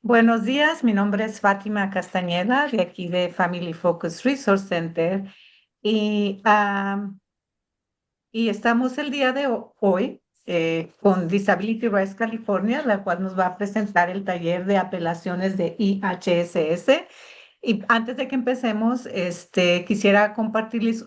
Buenos días, mi nombre es Fátima Castañeda, de aquí de Family Focus Resource Center y, y estamos el día de hoy con Disability Rights California, la cual nos va a presentar el taller de apelaciones de IHSS. Y antes de que empecemos, quisiera compartirles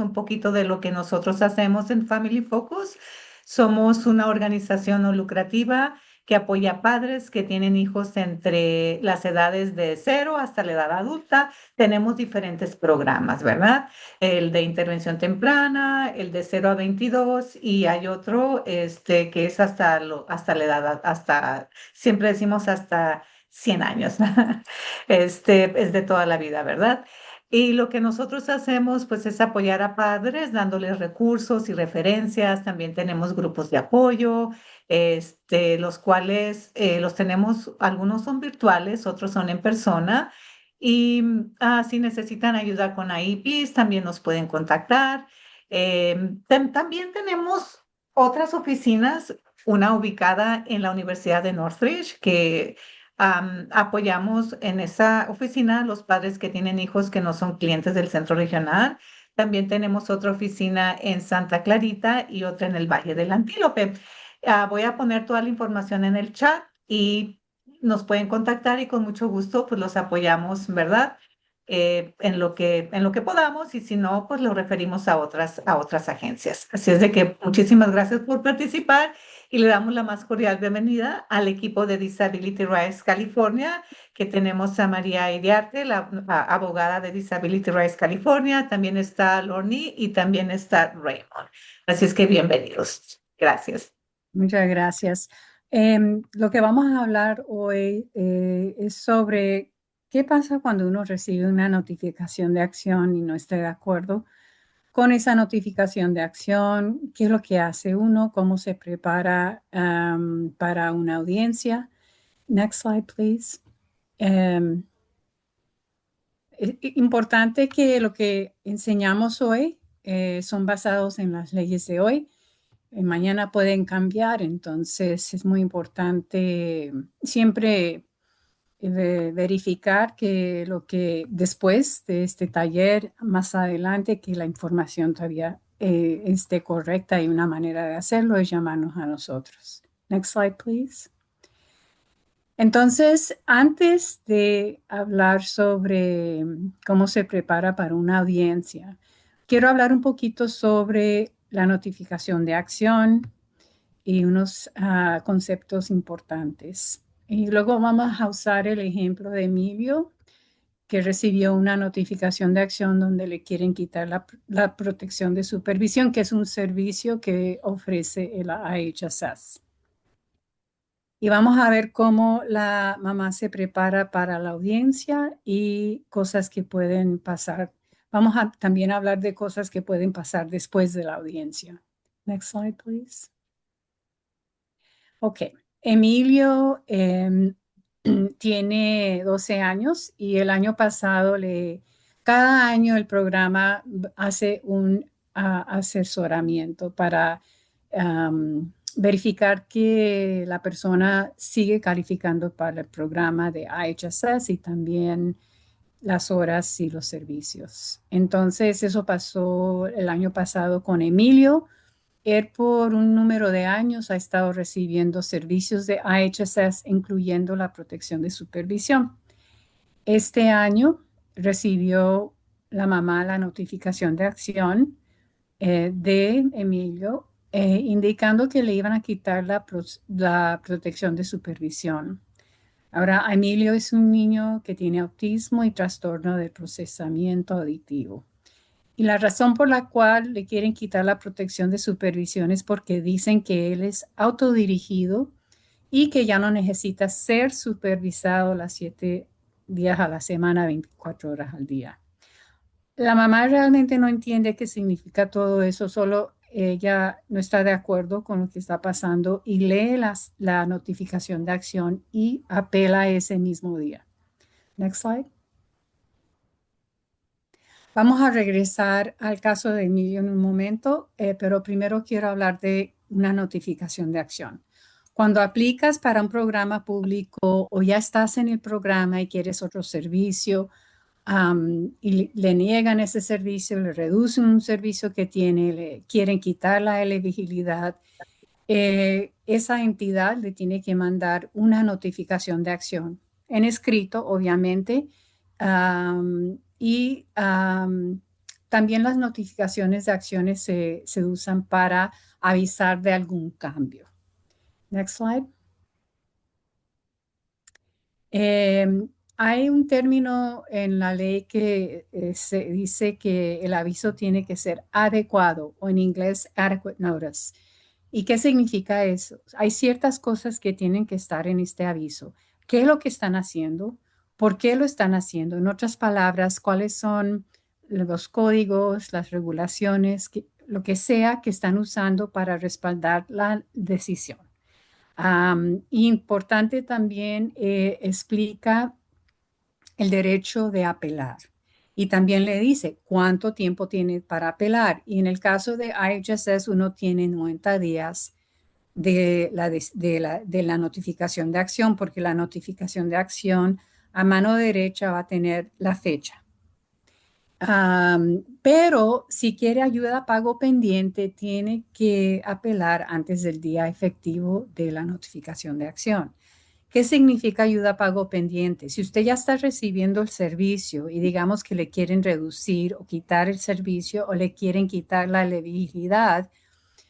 un poquito de lo que nosotros hacemos en Family Focus. Somos una organización no lucrativa que apoya a padres que tienen hijos entre las edades de 0 hasta la edad adulta. Tenemos diferentes programas, ¿verdad? El de intervención temprana, el de 0 a 22 y hay otro que es hasta la edad, siempre decimos hasta 100 años. Es de toda la vida, ¿verdad? Y lo que nosotros hacemos, pues, es apoyar a padres, dándoles recursos y referencias. También tenemos grupos de apoyo, los cuales los tenemos, algunos son virtuales, otros son en persona. Y si necesitan ayuda con IEPs, también nos pueden contactar. También tenemos otras oficinas, una ubicada en la Universidad de Northridge, que apoyamos en esa oficina a los padres que tienen hijos que no son clientes del centro regional. También tenemos otra oficina en Santa Clarita y otra en el Valle del Antílope. Voy a poner toda la información en el chat y nos pueden contactar y con mucho gusto pues los apoyamos, ¿verdad? En lo que podamos y si no, pues lo referimos a otras agencias. Así es de que muchísimas gracias por participar y le damos la más cordial bienvenida al equipo de Disability Rights California, que tenemos a María Iriarte, la abogada de Disability Rights California, también está Lorni y también está Raymond. Así es que bienvenidos. Gracias. Muchas gracias. Lo que vamos a hablar hoy es sobre qué pasa cuando uno recibe una notificación de acción y no está de acuerdo con esa notificación de acción, qué es lo que hace uno, cómo se prepara para una audiencia. Next slide, please. Es importante que lo que enseñamos hoy son basados en las leyes de hoy. Mañana pueden cambiar, entonces es muy importante siempre verificar que lo que después de este taller, más adelante, que la información todavía esté correcta y una manera de hacerlo es llamarnos a nosotros. Next slide, please. Entonces, antes de hablar sobre cómo se prepara para una audiencia, quiero hablar un poquito sobre la notificación de acción y unos conceptos importantes. Y luego vamos a usar el ejemplo de Emilio, que recibió una notificación de acción donde le quieren quitar la protección de supervisión, que es un servicio que ofrece el IHSS. Y vamos a ver cómo la mamá se prepara para la audiencia y cosas que pueden pasar. Vamos a también hablar de cosas que pueden pasar después de la audiencia. Next slide, please. Ok, Emilio tiene 12 años y el año pasado cada año el programa hace un asesoramiento para verificar que la persona sigue calificando para el programa de IHSS y también las horas y los servicios. Entonces, eso pasó el año pasado con Emilio. Él por un número de años ha estado recibiendo servicios de IHSS, incluyendo la protección de supervisión. Este año recibió la mamá la notificación de acción de Emilio, indicando que le iban a quitar la protección de supervisión. Ahora, Emilio es un niño que tiene autismo y trastorno del procesamiento auditivo. Y la razón por la cual le quieren quitar la protección de supervisión es porque dicen que él es autodirigido y que ya no necesita ser supervisado las 7 días a la semana, 24 horas al día. La mamá realmente no entiende qué significa todo eso, solo ella no está de acuerdo con lo que está pasando y lee la notificación de acción y apela ese mismo día. Next slide. Vamos a regresar al caso de Emilio en un momento, pero primero quiero hablar de una notificación de acción. Cuando aplicas para un programa público o ya estás en el programa y quieres otro servicio, y le niegan ese servicio, le reducen un servicio que tiene, le quieren quitar la elegibilidad, esa entidad le tiene que mandar una notificación de acción en escrito, obviamente, y también las notificaciones de acciones se usan para avisar de algún cambio. Next slide. Hay un término en la ley que se dice que el aviso tiene que ser adecuado o en inglés adequate notice. ¿Y qué significa eso? Hay ciertas cosas que tienen que estar en este aviso. ¿Qué es lo que están haciendo? ¿Por qué lo están haciendo? En otras palabras, ¿cuáles son los códigos, las regulaciones, lo que sea que están usando para respaldar la decisión? Importante también explica el derecho de apelar y también le dice cuánto tiempo tiene para apelar. Y en el caso de IHSS uno tiene 90 días de la notificación de acción, porque la notificación de acción a mano derecha va a tener la fecha. Pero si quiere ayuda a pago pendiente, tiene que apelar antes del día efectivo de la notificación de acción. ¿Qué significa ayuda a pago pendiente? Si usted ya está recibiendo el servicio y digamos que le quieren reducir o quitar el servicio o le quieren quitar la elegibilidad,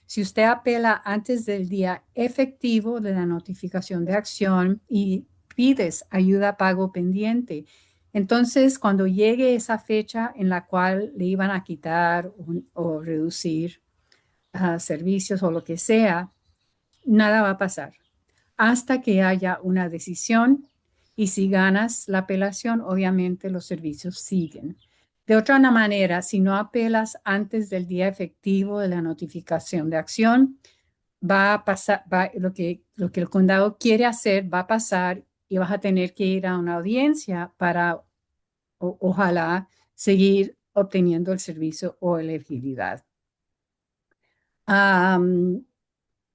si usted apela antes del día efectivo de la notificación de acción y pides ayuda a pago pendiente, entonces cuando llegue esa fecha en la cual le iban a quitar o reducir servicios o lo que sea, nada va a pasar hasta que haya una decisión y si ganas la apelación, obviamente los servicios siguen. De otra manera, si no apelas antes del día efectivo de la notificación de acción, va a pasar, lo que el condado quiere hacer va a pasar y vas a tener que ir a una audiencia para ojalá seguir obteniendo el servicio o elegibilidad.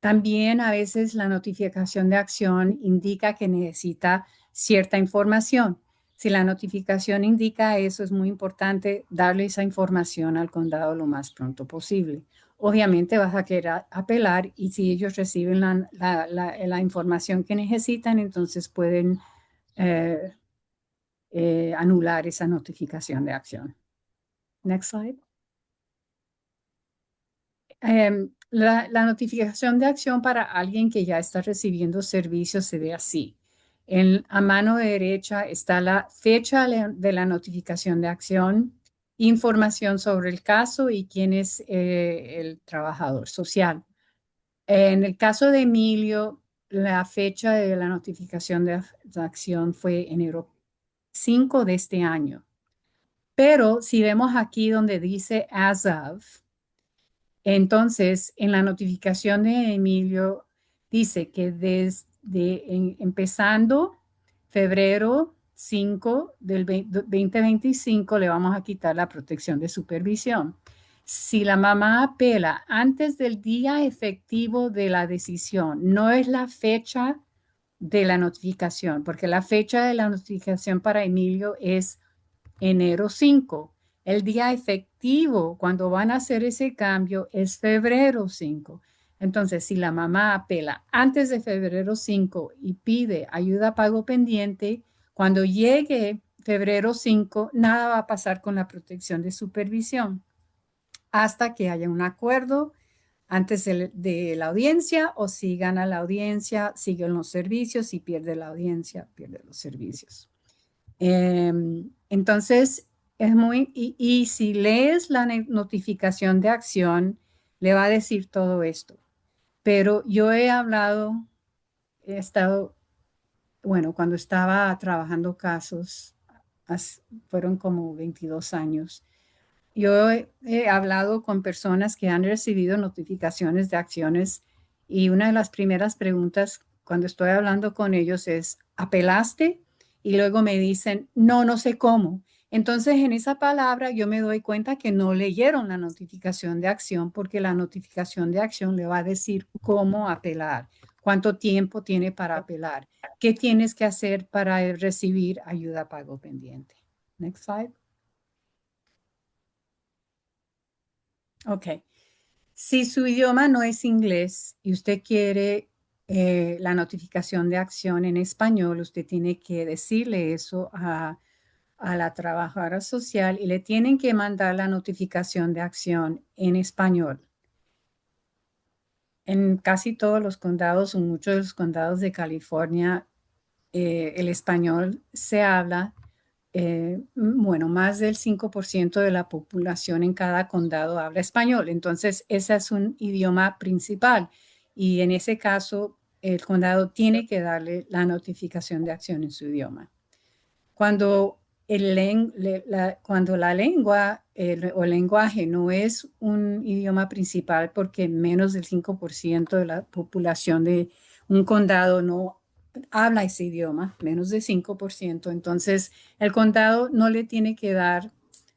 También a veces la notificación de acción indica que necesita cierta información. Si la notificación indica eso, es muy importante darle esa información al condado lo más pronto posible. Obviamente vas a querer apelar y si ellos reciben la información que necesitan, entonces pueden anular esa notificación de acción. Next slide. La notificación de acción para alguien que ya está recibiendo servicios se ve así. A mano derecha está la fecha de la notificación de acción, información sobre el caso y quién es el trabajador social. En el caso de Emilio, la fecha de la notificación de acción fue enero 5 de este año. Pero si vemos aquí donde dice as of, entonces, en la notificación de Emilio dice que empezando febrero 5 del 2025 le vamos a quitar la protección de supervisión. Si la mamá apela antes del día efectivo de la decisión, no es la fecha de la notificación, porque la fecha de la notificación para Emilio es enero 5. El día efectivo cuando van a hacer ese cambio es febrero 5. Entonces, si la mamá apela antes de febrero 5 y pide ayuda a pago pendiente, cuando llegue febrero 5, nada va a pasar con la protección de supervisión hasta que haya un acuerdo antes de la audiencia o si gana la audiencia, siguen los servicios, si pierde la audiencia, pierde los servicios. Entonces, es muy, y si lees la notificación de acción, le va a decir todo esto. Pero yo he estado, bueno, cuando estaba trabajando casos, fueron como 22 años. Yo he hablado con personas que han recibido notificaciones de acciones y una de las primeras preguntas cuando estoy hablando con ellos es, ¿apelaste? Y luego me dicen, no, no sé cómo. Entonces, en esa palabra yo me doy cuenta que no leyeron la notificación de acción porque la notificación de acción le va a decir cómo apelar, cuánto tiempo tiene para apelar. ¿Qué tienes que hacer para recibir ayuda pago pendiente? Next slide. Ok. Si su idioma no es inglés y usted quiere la notificación de acción en español, usted tiene que decirle eso a la trabajadora social y le tienen que mandar la notificación de acción en español. En casi todos los condados o muchos de los condados de California, el español se habla. Bueno, más del 5% de la población en cada condado habla español. Entonces, ese es un idioma principal. Y en ese caso, el condado tiene que darle la notificación de acción en su idioma. Cuando, cuando la lengua o el lenguaje no es un idioma principal porque menos del 5% de la población de un condado no habla ese idioma, menos del 5%, entonces el condado no le tiene que dar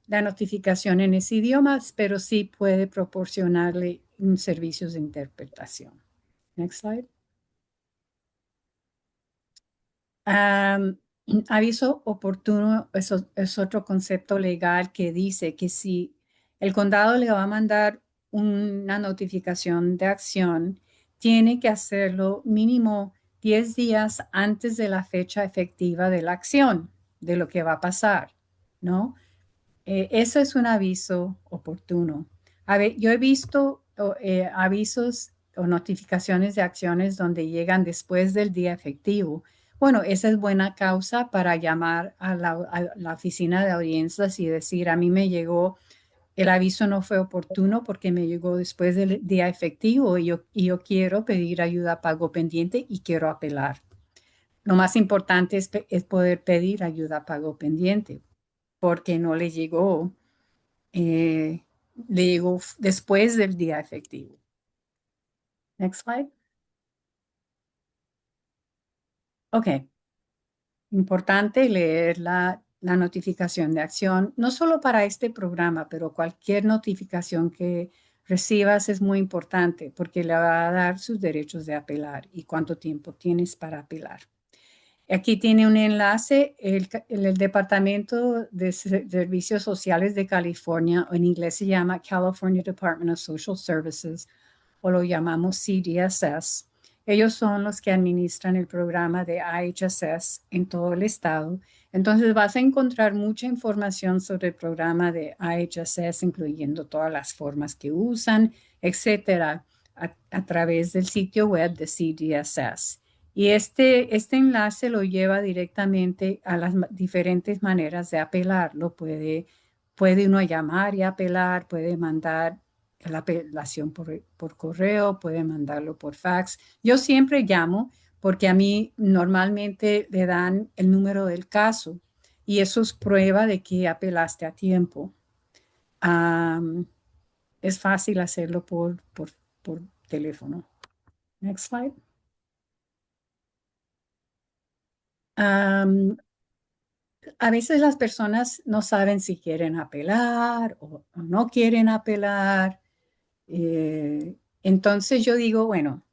la notificación en ese idioma, pero sí puede proporcionarle servicios de interpretación. Next slide. Am, Aviso oportuno es otro concepto legal que dice que si el condado le va a mandar una notificación de acción, tiene que hacerlo mínimo 10 días antes de la fecha efectiva de la acción, de lo que va a pasar, ¿no? Eso es un aviso oportuno. A ver, yo he visto avisos o notificaciones de acciones donde llegan después del día efectivo. Bueno, esa es buena causa para llamar a la oficina de audiencias y decir, a mí me llegó, el aviso no fue oportuno porque me llegó después del día efectivo y yo quiero pedir ayuda a pago pendiente y quiero apelar. Lo más importante es poder pedir ayuda a pago pendiente porque no eh, le llegó después del día efectivo. Next slide. Ok, importante leer la notificación de acción, no solo para este programa, pero cualquier notificación que recibas es muy importante porque le va a dar sus derechos de apelar y cuánto tiempo tienes para apelar. Aquí tiene un enlace, el Departamento de Servicios Sociales de California, o en inglés se llama California Department of Social Services, o lo llamamos CDSS. Ellos son los que administran el programa de IHSS en todo el estado. Entonces vas a encontrar mucha información sobre el programa de IHSS, incluyendo todas las formas que usan, etcétera, a través del sitio web de CDSS. Y este enlace lo lleva directamente a las diferentes maneras de apelar. Puede uno llamar y apelar, puede mandar la apelación por correo, puede mandarlo por fax. Yo siempre llamo porque a mí normalmente le dan el número del caso y eso es prueba de que apelaste a tiempo. Um, es fácil hacerlo por teléfono. Next slide. Um, a veces las personas no saben si quieren apelar o no quieren apelar. Entonces yo digo, bueno,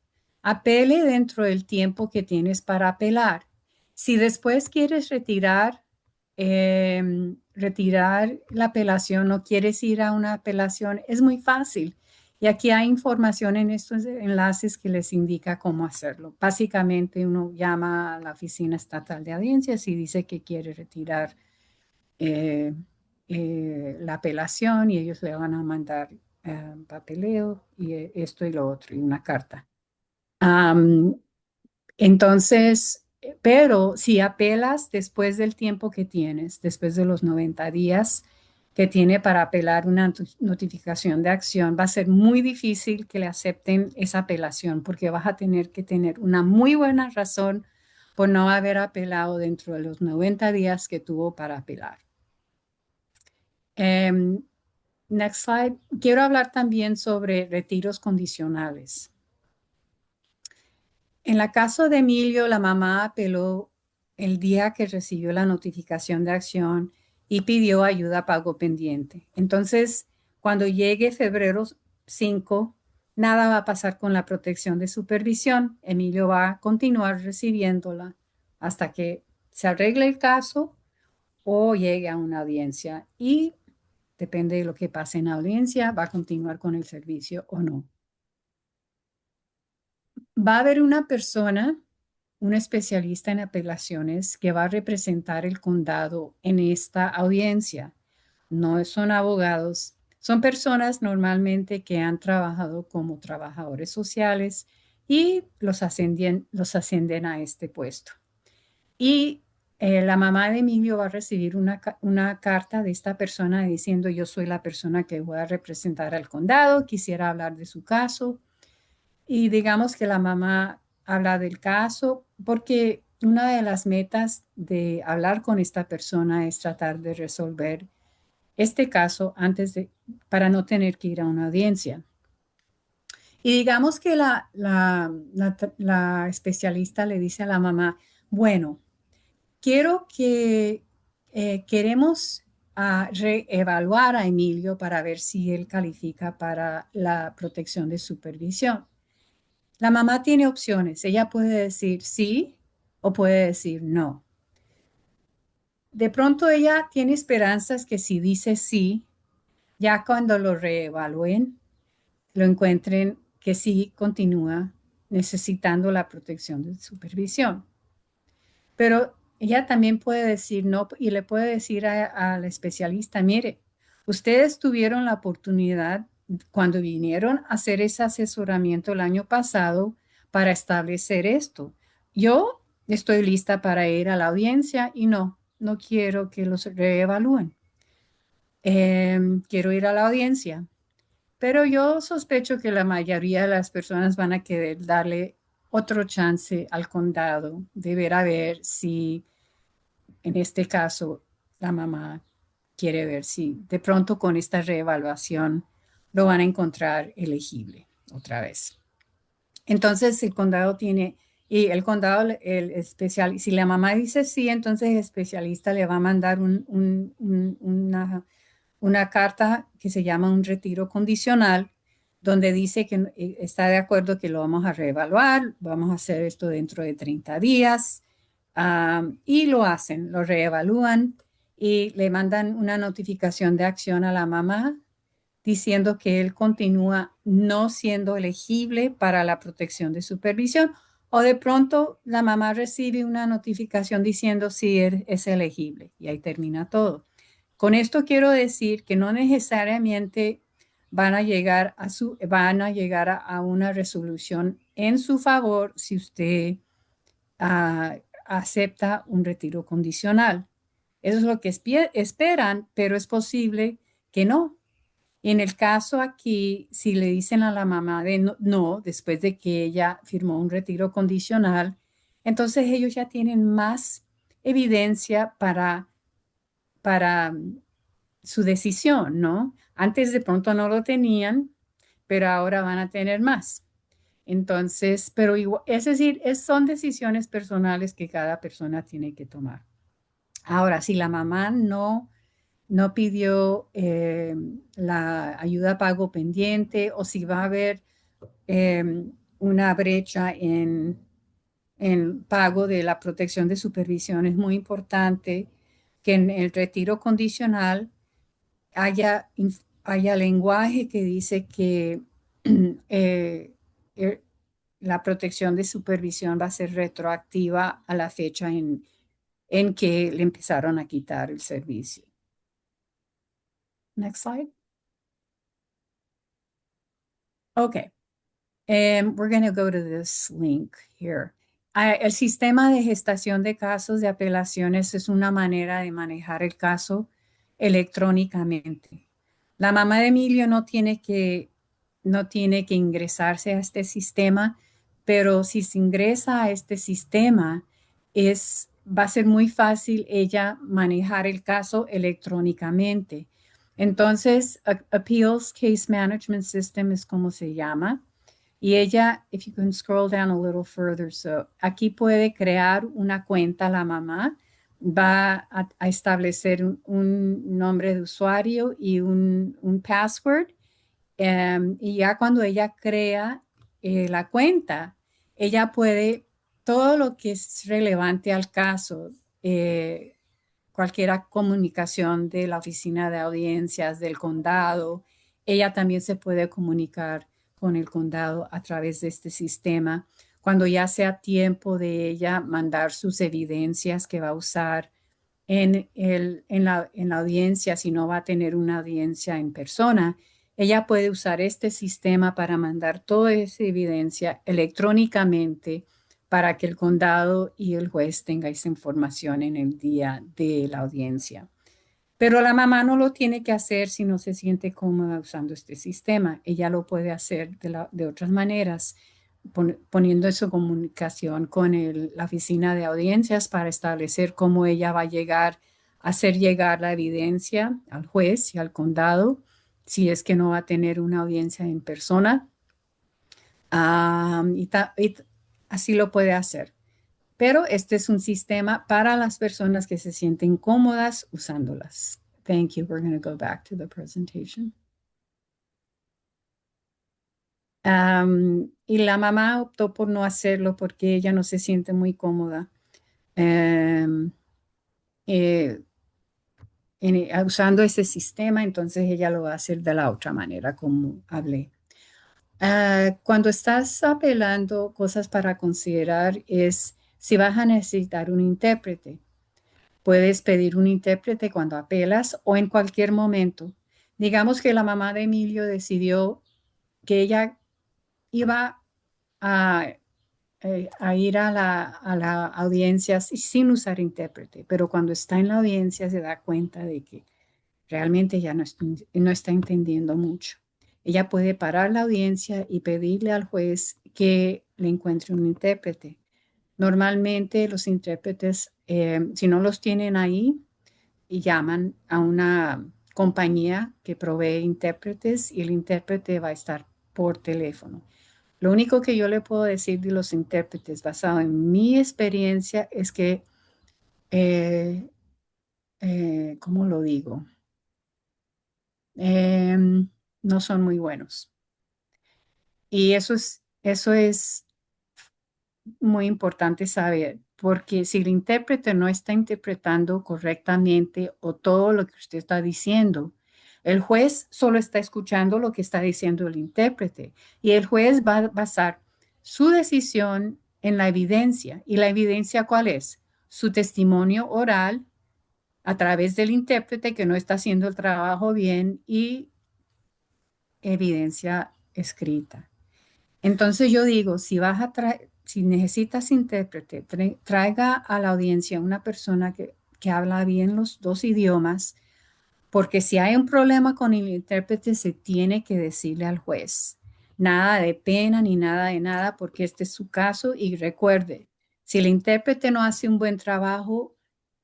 apele dentro del tiempo que tienes para apelar. Si después quieres retirar la apelación o quieres ir a una apelación, es muy fácil. Y aquí hay información en estos enlaces que les indica cómo hacerlo. Básicamente uno llama a la Oficina Estatal de Audiencias y dice que quiere retirar eh, la apelación y ellos le van a mandar papeleo y esto y lo otro y una carta. Um, entonces, pero si apelas después del tiempo que tienes, después de los 90 días que tiene para apelar una notificación de acción, va a ser muy difícil que le acepten esa apelación porque vas a tener que tener una muy buena razón por no haber apelado dentro de los 90 días que tuvo para apelar. Next slide. Quiero hablar también sobre retiros condicionales. En la caso de Emilio, la mamá apeló el día que recibió la notificación de acción y pidió ayuda a pago pendiente. Entonces, cuando llegue febrero 5, nada va a pasar con la protección de supervisión. Emilio va a continuar recibiéndola hasta que se arregle el caso o llegue a una audiencia y depende de lo que pase en la audiencia, va a continuar con el servicio o no. Va a haber una persona, un especialista en apelaciones que va a representar el condado en esta audiencia. No son abogados, son personas normalmente que han trabajado como trabajadores sociales y los ascienden a este puesto. Y la mamá de Emilio va a recibir una carta de esta persona diciendo, yo soy la persona que voy a representar al condado, quisiera hablar de su caso. Y digamos que la mamá habla del caso porque una de las metas de hablar con esta persona es tratar de resolver este caso para no tener que ir a una audiencia. Y digamos que la especialista le dice a la mamá, bueno, queremos reevaluar a Emilio para ver si él califica para la protección de supervisión. La mamá tiene opciones. Ella puede decir sí o puede decir no. De pronto ella tiene esperanzas que si dice sí, ya cuando lo reevalúen, lo encuentren que sí continúa necesitando la protección de supervisión. Pero ella también puede decir no y le puede decir al especialista, mire, ustedes tuvieron la oportunidad cuando vinieron a hacer ese asesoramiento el año pasado para establecer esto. Yo estoy lista para ir a la audiencia y no quiero que los reevalúen. Quiero ir a la audiencia, pero yo sospecho que la mayoría de las personas van a querer darle otro chance al condado de ver a ver si en este caso la mamá quiere ver si de pronto con esta reevaluación lo van a encontrar elegible otra vez. Entonces el condado tiene, y el condado, el especial, si la mamá dice sí, entonces el especialista le va a mandar una carta que se llama un retiro condicional, donde dice que está de acuerdo que lo vamos a reevaluar, vamos a hacer esto dentro de 30 días, y lo hacen, lo reevalúan y le mandan una notificación de acción a la mamá diciendo que él continúa no siendo elegible para la protección de supervisión. O de pronto la mamá recibe una notificación diciendo si es elegible y ahí termina todo. Con esto quiero decir que no necesariamente van a llegar a una resolución en su favor si usted acepta un retiro condicional. Eso es lo que esperan, pero es posible que no. En el caso aquí, si le dicen a la mamá de no, después de que ella firmó un retiro condicional, entonces ellos ya tienen más evidencia para su decisión, ¿no? Antes de pronto no lo tenían, pero ahora van a tener más. Entonces, pero igual, es decir, son decisiones personales que cada persona tiene que tomar. Ahora, si la mamá no pidió la ayuda a pago pendiente o si va a haber una brecha en pago de la protección de supervisión, es muy importante que en el retiro condicional haya lenguaje que dice que eh, eh, la protección de supervisión va a ser retroactiva a la fecha en que le empezaron a quitar el servicio. Next slide. Okay. We're going to go to this link here. El sistema de gestación de casos de apelaciones es una manera de manejar el caso electrónicamente. La mamá de Emilio no tiene que ingresarse a este sistema, pero si se ingresa a este sistema, va a ser muy fácil ella manejar el caso electrónicamente. Entonces, Appeals Case Management System es como se llama. Y ella, if you can scroll down a little further, so aquí puede crear una cuenta la mamá, va a establecer un nombre de usuario y un password. Y ya cuando ella crea la cuenta, ella puede, todo lo que es relevante al caso, cualquier comunicación de la oficina de audiencias del condado, ella también se puede comunicar con el condado a través de este sistema. Cuando ya sea tiempo de ella mandar sus evidencias que va a usar en la audiencia, si no va a tener una audiencia en persona, ella puede usar este sistema para mandar toda esa evidencia electrónicamente para que el condado y el juez tengan esa información en el día de la audiencia. Pero la mamá no lo tiene que hacer si no se siente cómoda usando este sistema. Ella lo puede hacer de otras maneras, poniendo en su comunicación con la oficina de audiencias para establecer cómo ella va a hacer llegar la evidencia al juez y al condado, si es que no va a tener una audiencia en persona. Y así lo puede hacer. Pero este es un sistema para las personas que se sienten cómodas usándolas. Thank you. We're going to go back to the presentation. Y la mamá optó por no hacerlo porque ella no se siente muy cómoda um, eh, usando ese sistema, entonces ella lo va a hacer de la otra manera, como hablé. Cuando estás apelando, cosas para considerar es si vas a necesitar un intérprete. Puedes pedir un intérprete cuando apelas o en cualquier momento. Digamos que la mamá de Emilio decidió que ella iba a, a ir a la audiencia sin usar intérprete, pero cuando está en la audiencia se da cuenta de que realmente ya no está entendiendo mucho. Ella puede parar la audiencia y pedirle al juez que le encuentre un intérprete. Normalmente los intérpretes, si no los tienen ahí, y llaman a una compañía que provee intérpretes y el intérprete va a estar por teléfono. Lo único que yo le puedo decir de los intérpretes basado en mi experiencia es que, ¿cómo lo digo? No son muy buenos. Y eso es muy importante saber, porque si el intérprete no está interpretando correctamente o todo lo que usted está diciendo, el juez solo está escuchando lo que está diciendo el intérprete y el juez va a basar su decisión en la evidencia. ¿Y la evidencia cuál es? Su testimonio oral a través del intérprete que no está haciendo el trabajo bien y evidencia escrita. Entonces yo digo, si necesitas intérprete, traiga a la audiencia una persona que habla bien los dos idiomas, porque si hay un problema con el intérprete, se tiene que decirle al juez. Nada de pena ni nada de nada, porque este es su caso. Y recuerde, si el intérprete no hace un buen trabajo,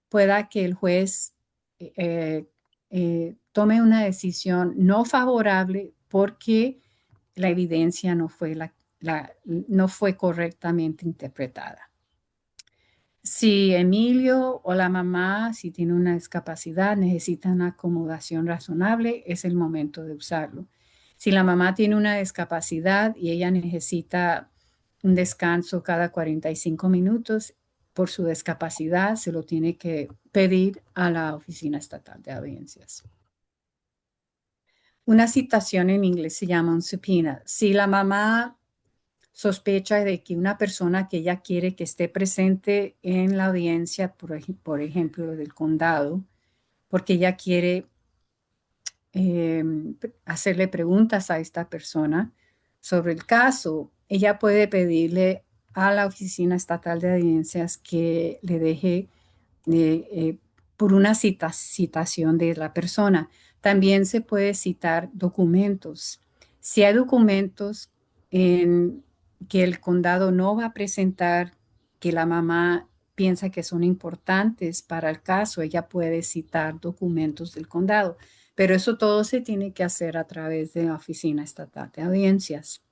pueda que el juez tome una decisión no favorable porque la evidencia no fue correctamente interpretada. Si Emilio o la mamá, si tiene una discapacidad, necesita una acomodación razonable, es el momento de usarlo. Si la mamá tiene una discapacidad y ella necesita un descanso cada 45 minutos por su discapacidad, se lo tiene que pedir a la Oficina Estatal de Audiencias. Una citación en inglés se llama un subpoena. Si la mamá sospecha de que una persona que ella quiere que esté presente en la audiencia, por ejemplo, del condado, porque ella quiere eh, hacerle preguntas a esta persona sobre el caso, ella puede pedirle a la Oficina Estatal de Audiencias que le deje por una citación de la persona. También se puede citar documentos. Si hay documentos que el condado no va a presentar, que la mamá piensa que son importantes para el caso, ella puede citar documentos del condado. Pero eso todo se tiene que hacer a través de la Oficina Estatal de Audiencias.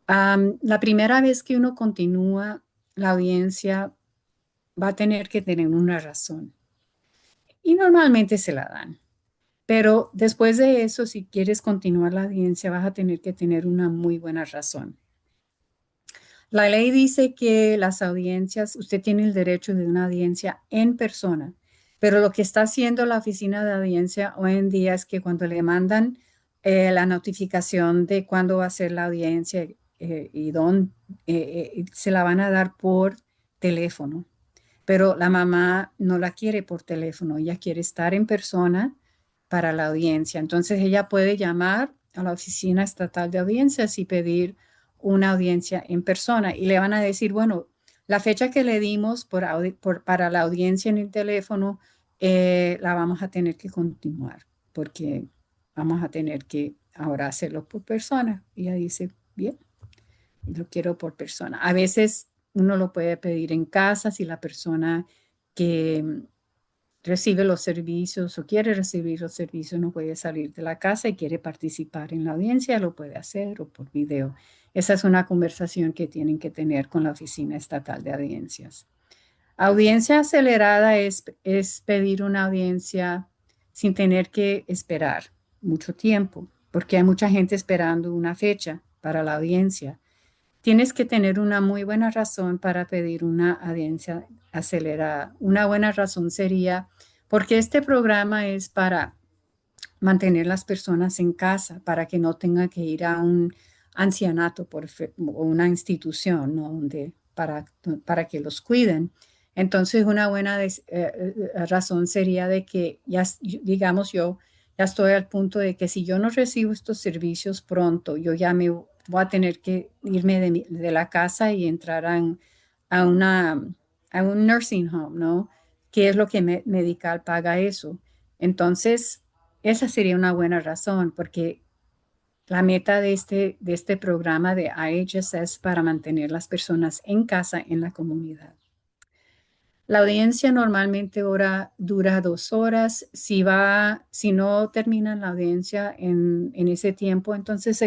La primera vez que uno continúa la audiencia, va a tener que tener una razón y normalmente se la dan. Pero después de eso, si quieres continuar la audiencia, vas a tener que tener una muy buena razón. La ley dice que las audiencias, usted tiene el derecho de una audiencia en persona, pero lo que está haciendo la oficina de audiencia hoy en día es que cuando le mandan la notificación de cuándo va a ser la audiencia y dónde, se la van a dar por teléfono, pero la mamá no la quiere por teléfono, ella quiere estar en persona para la audiencia. Entonces ella puede llamar a la oficina estatal de audiencias y pedir una audiencia en persona y le van a decir, bueno, la fecha que le dimos para la audiencia en el teléfono la vamos a tener que continuar porque vamos a tener que ahora hacerlo por persona. Y ella dice, bien, lo quiero por persona. A veces uno lo puede pedir en casa si la persona que recibe los servicios o quiere recibir los servicios no puede salir de la casa y quiere participar en la audiencia, lo puede hacer o por video. Esa es una conversación que tienen que tener con la Oficina Estatal de Audiencias. Audiencia acelerada es pedir una audiencia sin tener que esperar mucho tiempo, porque hay mucha gente esperando una fecha para la audiencia. Tienes que tener una muy buena razón para pedir una audiencia acelerada. Una buena razón sería porque este programa es para mantener las personas en casa, para que no tengan que ir a un ancianato o una institución, ¿no? para que los cuiden. Entonces, una buena razón sería de que, ya, digamos, yo ya estoy al punto de que si yo no recibo estos servicios pronto, yo ya me voy a tener que irme de la casa y entrar a, una, a un nursing home, ¿no? ¿Qué es lo que Medical paga eso? Entonces, esa sería una buena razón, porque la meta de este programa de IHS es para mantener las personas en casa, en la comunidad. La audiencia normalmente dura 2 horas. Si no terminan la audiencia en ese tiempo, entonces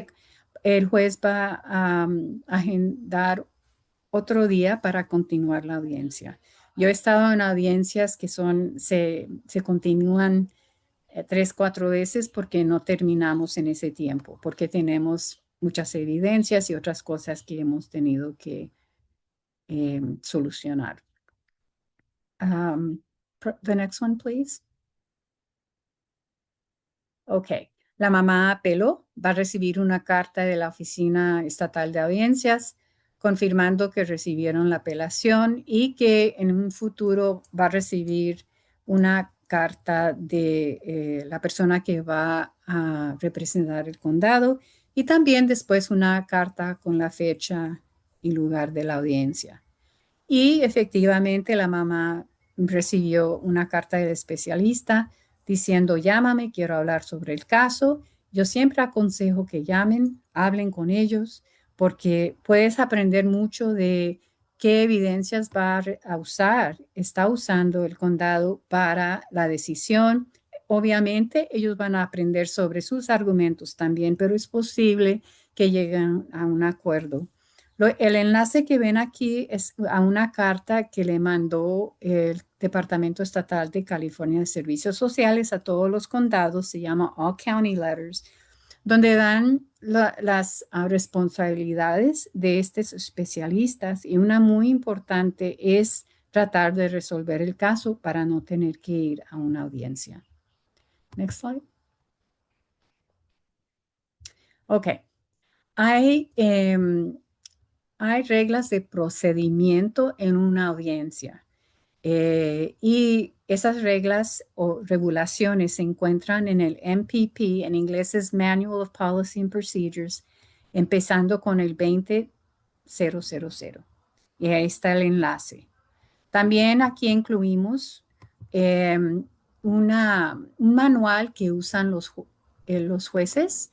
el juez va a agendar otro día para continuar la audiencia. Yo he estado en audiencias que se continúan 3, 4 veces porque no terminamos en ese tiempo, porque tenemos muchas evidencias y otras cosas que hemos tenido que solucionar. The next one, please. Ok. La mamá apeló, va a recibir una carta de la Oficina Estatal de Audiencias confirmando que recibieron la apelación y que en un futuro va a recibir una carta de la persona que va a representar el condado y también después una carta con la fecha y lugar de la audiencia. Y efectivamente la mamá recibió una carta del especialista diciendo, llámame, quiero hablar sobre el caso. Yo siempre aconsejo que llamen, hablen con ellos, porque puedes aprender mucho de qué evidencias está usando el condado para la decisión. Obviamente ellos van a aprender sobre sus argumentos también, pero es posible que lleguen a un acuerdo. El enlace que ven aquí es a una carta que le mandó el Departamento Estatal de California de Servicios Sociales a todos los condados, se llama All County Letters, donde dan las responsabilidades de estos especialistas y una muy importante es tratar de resolver el caso para no tener que ir a una audiencia. Next slide. Ok. Hay hay reglas de procedimiento en una audiencia y esas reglas o regulaciones se encuentran en el MPP, en inglés es Manual of Policy and Procedures, empezando con el 20000. Y ahí está el enlace. También aquí incluimos eh, un manual que usan los jueces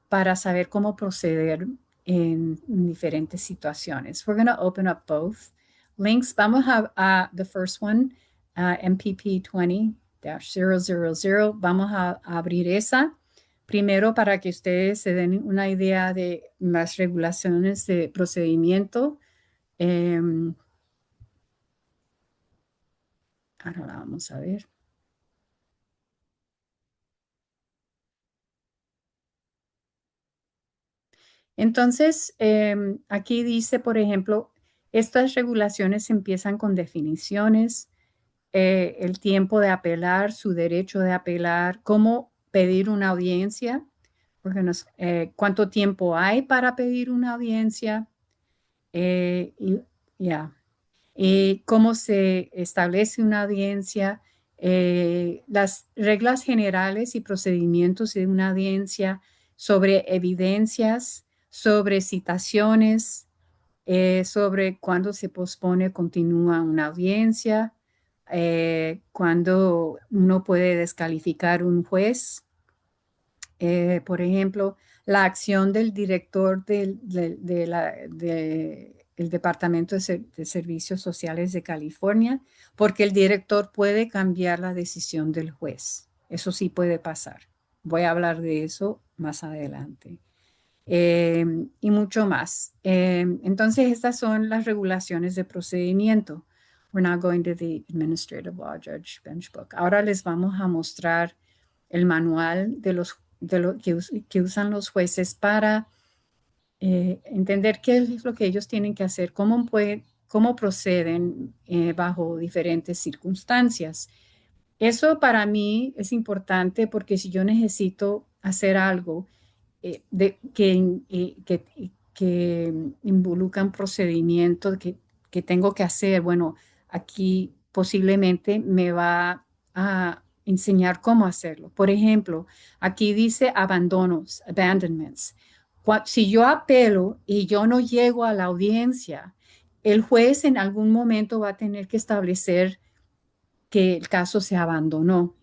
para saber cómo proceder en diferentes situaciones. We're going to open up both links. Vamos a the first one, MPP 20-000. Vamos a abrir esa. Primero, para que ustedes se den una idea de las regulaciones de procedimiento. Ahora la vamos a ver. Entonces, aquí dice, por ejemplo, estas regulaciones empiezan con definiciones, el tiempo de apelar, su derecho de apelar, cómo pedir una audiencia, porque cuánto tiempo hay para pedir una audiencia, y ya, cómo se establece una audiencia, las reglas generales y procedimientos de una audiencia, sobre evidencias, sobre citaciones, sobre cuándo se pospone o continúa una audiencia, cuándo uno puede descalificar un juez. Por ejemplo, la acción del director del Departamento de Servicios Sociales de California, porque el director puede cambiar la decisión del juez. Eso sí puede pasar. Voy a hablar de eso más adelante. Y mucho más. Entonces, estas son las regulaciones de procedimiento. We're now going to the Administrative Law Judge Bench Book. Ahora les vamos a mostrar el manual de lo que usan los jueces para entender qué es lo que ellos tienen que hacer, cómo proceden bajo diferentes circunstancias. Eso para mí es importante porque si yo necesito hacer algo que involucra un procedimiento que tengo que hacer, bueno, aquí posiblemente me va a enseñar cómo hacerlo. Por ejemplo, aquí dice abandonos, abandonments. Si yo apelo y yo no llego a la audiencia, el juez en algún momento va a tener que establecer que el caso se abandonó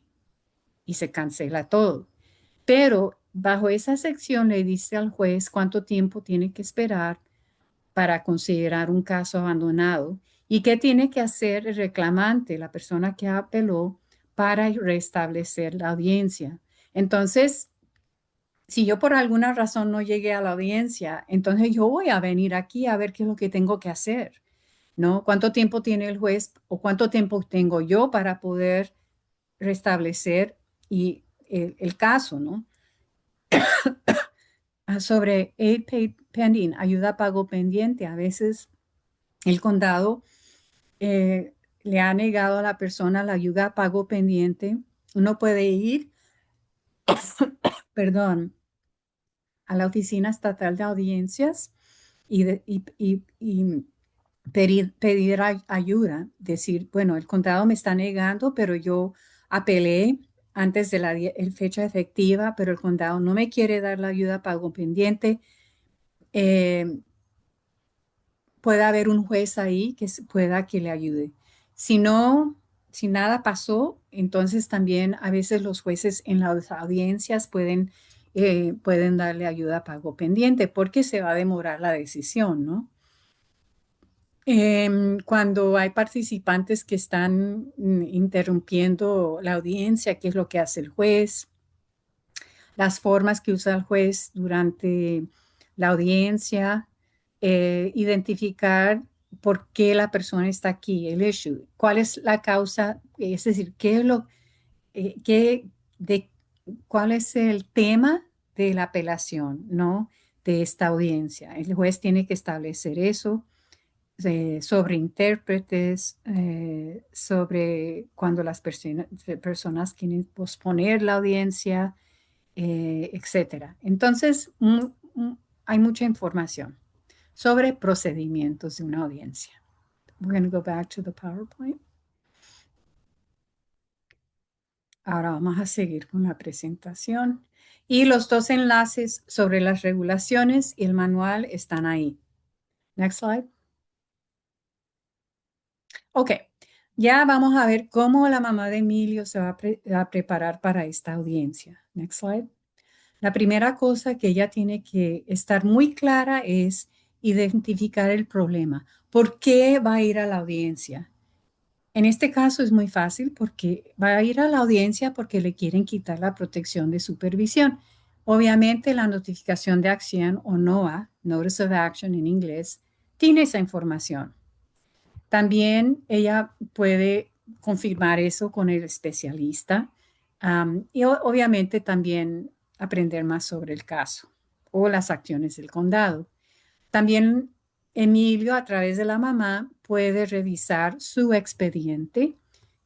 y se cancela todo. Pero bajo esa sección le dice al juez cuánto tiempo tiene que esperar para considerar un caso abandonado y qué tiene que hacer el reclamante, la persona que apeló, para restablecer la audiencia. Entonces, si yo por alguna razón no llegué a la audiencia, entonces yo voy a venir aquí a ver qué es lo que tengo que hacer, ¿no? ¿Cuánto tiempo tiene el juez o cuánto tiempo tengo yo para poder restablecer el caso, ¿no? Sobre aid paid pending, ayuda pago pendiente. A veces el condado le ha negado a la persona la ayuda pago pendiente. Uno puede ir, perdón, a la Oficina Estatal de Audiencias y pedir ayuda. Decir, bueno, el condado me está negando, pero yo apelé antes de la fecha efectiva, pero el condado no me quiere dar la ayuda pago pendiente. Eh, Puede haber un juez ahí que pueda que le ayude. Si no, si nada pasó, entonces también a veces los jueces en las audiencias pueden darle ayuda a pago pendiente porque se va a demorar la decisión, ¿no? Cuando hay participantes que están interrumpiendo la audiencia, ¿qué es lo que hace el juez? Las formas que usa el juez durante la audiencia, identificar por qué la persona está aquí, el issue, cuál es la causa, es decir, eh, qué, de, cuál es el tema de la apelación, ¿no? De esta audiencia. El juez tiene que establecer eso sobre intérpretes, sobre cuando las personas quieren posponer la audiencia, etcétera. Entonces, hay mucha información sobre procedimientos de una audiencia. We're going to go back to the PowerPoint. Ahora vamos a seguir con la presentación. Y los dos enlaces sobre las regulaciones y el manual están ahí. Next slide. Ok, ya vamos a ver cómo la mamá de Emilio se va a preparar para esta audiencia. Next slide. La primera cosa que ella tiene que estar muy clara es identificar el problema. ¿Por qué va a ir a la audiencia? En este caso es muy fácil porque va a ir a la audiencia porque le quieren quitar la protección de supervisión. Obviamente la notificación de acción o NOAA, Notice of Action en inglés, tiene esa información. También ella puede confirmar eso con el especialista y obviamente también aprender más sobre el caso o las acciones del condado. También Emilio, a través de la mamá, puede revisar su expediente.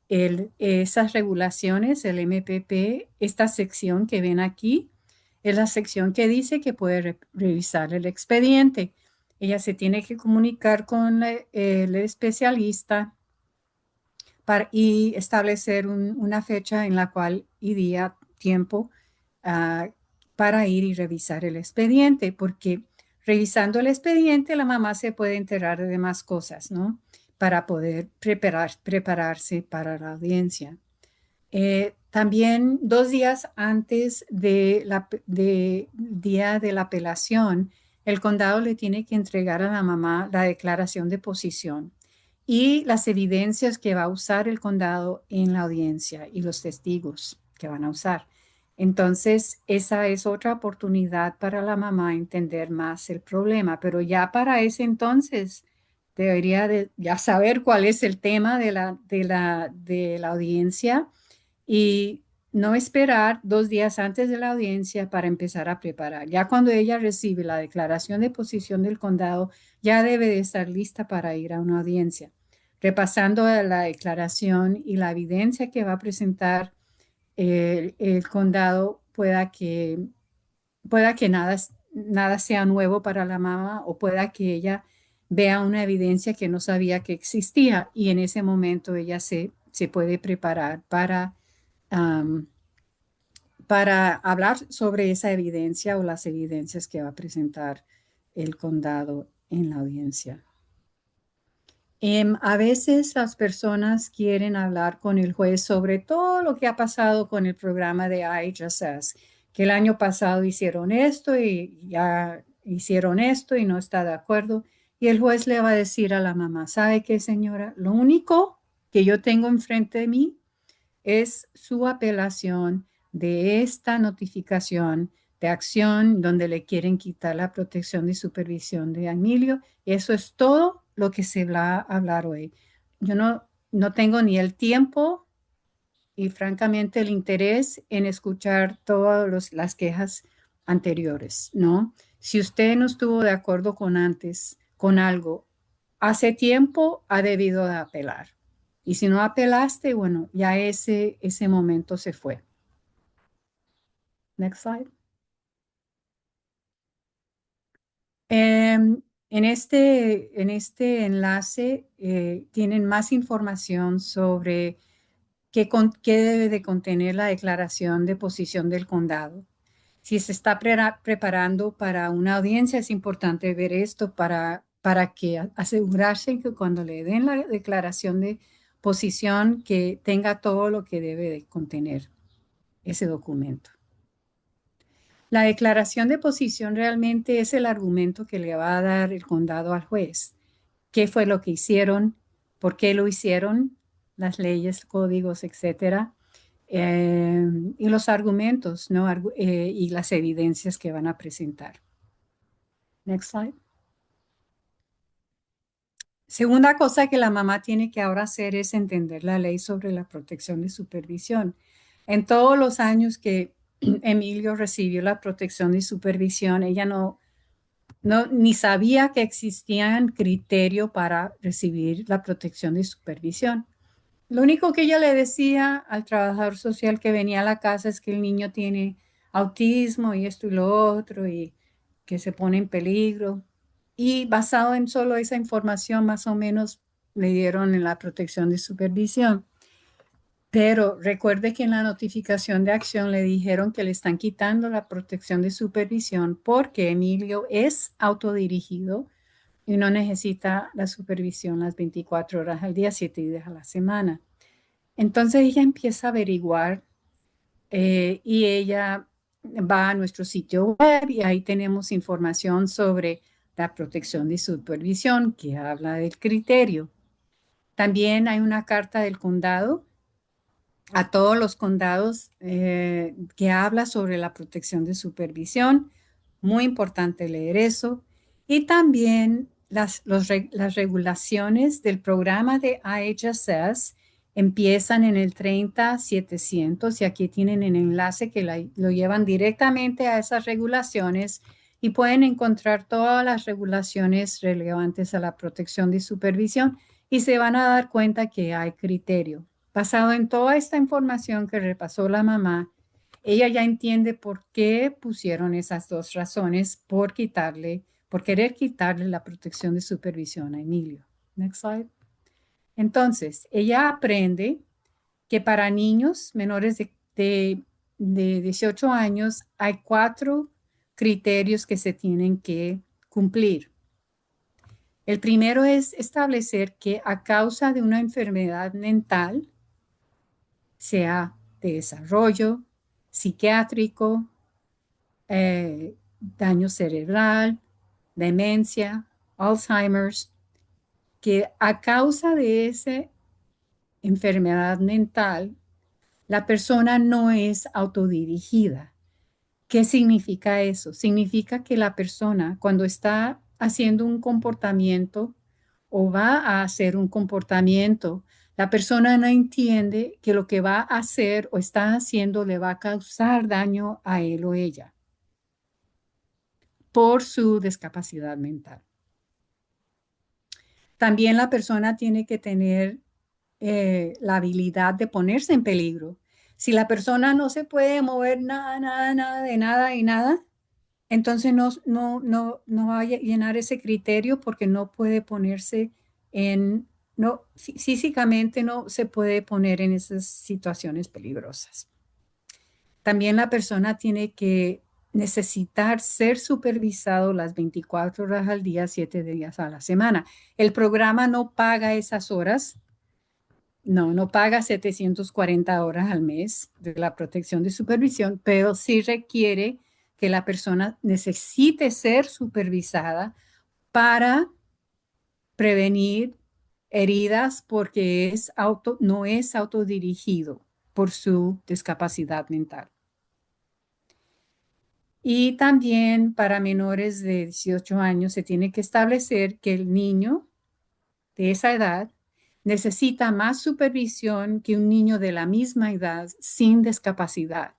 Esas regulaciones, el MPP, esta sección que ven aquí, es la sección que dice que puede revisar el expediente. Ella se tiene que comunicar con el especialista y establecer una fecha en la cual y día, tiempo, ah, para ir y revisar el expediente, porque revisando el expediente la mamá se puede enterar de demás cosas, ¿no? Para poder prepararse para la audiencia. También 2 días antes de día de la apelación, el condado le tiene que entregar a la mamá la declaración de posición y las evidencias que va a usar el condado en la audiencia y los testigos que van a usar. Entonces, esa es otra oportunidad para la mamá entender más el problema, pero ya para ese entonces debería de ya saber cuál es el tema de la audiencia y no esperar 2 días antes de la audiencia para empezar a preparar. Ya cuando ella recibe la declaración de posición del condado, ya debe de estar lista para ir a una audiencia. Repasando la declaración y la evidencia que va a presentar el condado, pueda que nada sea nuevo para la mamá o pueda que ella vea una evidencia que no sabía que existía y en ese momento ella se puede preparar um, para hablar sobre esa evidencia o las evidencias que va a presentar el condado en la audiencia. A veces las personas quieren hablar con el juez sobre todo lo que ha pasado con el programa de IHSS, que el año pasado hicieron esto y ya hicieron esto y no está de acuerdo. Y el juez le va a decir a la mamá, ¿sabe qué, señora? Lo único que yo tengo enfrente de mí es su apelación de esta notificación de acción donde le quieren quitar la protección y supervisión de Emilio. Eso es todo lo que se va a hablar hoy. Yo no tengo ni el tiempo y francamente el interés en escuchar todas las quejas anteriores, ¿no? Si usted no estuvo de acuerdo con algo, hace tiempo ha debido de apelar. Y si no apelaste, bueno, ya ese momento se fue. Next slide. En este enlace tienen más información sobre qué debe de contener la declaración de posición del condado. Si se está preparando para una audiencia, es importante ver esto para que asegurarse que cuando le den la declaración de posición, que tenga todo lo que debe de contener ese documento. La declaración de posición realmente es el argumento que le va a dar el condado al juez. ¿Qué fue lo que hicieron? ¿Por qué lo hicieron? Las leyes, códigos, etcétera. Y los argumentos, ¿no? Y las evidencias que van a presentar. Next slide. Segunda cosa que la mamá tiene que ahora hacer es entender la ley sobre la protección de supervisión. En todos los años que Emilio recibió la protección de supervisión, ella ni sabía que existían criterios para recibir la protección de supervisión. Lo único que ella le decía al trabajador social que venía a la casa es que el niño tiene autismo y esto y lo otro y que se pone en peligro. Y basado en solo esa información, más o menos le dieron en la protección de supervisión. Pero recuerde que en la notificación de acción le dijeron que le están quitando la protección de supervisión porque Emilio es autodirigido y no necesita la supervisión las 24 horas al día, 7 días a la semana. Entonces ella empieza a averiguar y ella va a nuestro sitio web y ahí tenemos información sobre la protección de supervisión que habla del criterio. También hay una carta del condado a todos los condados que habla sobre la protección de supervisión. Muy importante leer eso. Y también las regulaciones del programa de IHSS empiezan en el 30700 y aquí tienen el enlace que lo llevan directamente a esas regulaciones y pueden encontrar todas las regulaciones relevantes a la protección de supervisión y se van a dar cuenta que hay criterio. Basado en toda esta información que repasó la mamá, ella ya entiende por qué pusieron esas dos razones por querer quitarle la protección de supervisión a Emilio. Next slide. Entonces, ella aprende que para niños menores de 18 años hay 4 criterios que se tienen que cumplir. El primero es establecer que a causa de una enfermedad mental, sea de desarrollo, psiquiátrico, daño cerebral, demencia, Alzheimer's, que a causa de esa enfermedad mental, la persona no es autodirigida. ¿Qué significa eso? Significa que la persona cuando está haciendo un comportamiento o va a hacer un comportamiento, la persona no entiende que lo que va a hacer o está haciendo le va a causar daño a él o ella por su discapacidad mental. También la persona tiene que tener la habilidad de ponerse en peligro. Si la persona no se puede mover nada, nada, nada, de nada y nada, entonces no va a llenar ese criterio porque no puede ponerse no, físicamente no se puede poner en esas situaciones peligrosas. También la persona tiene que necesitar ser supervisado las 24 horas al día, 7 días a la semana. El programa no paga esas horas, no paga 740 horas al mes de la protección de supervisión, pero sí requiere que la persona necesite ser supervisada para prevenir heridas porque no es autodirigido por su discapacidad mental. Y también para menores de 18 años se tiene que establecer que el niño de esa edad necesita más supervisión que un niño de la misma edad sin discapacidad.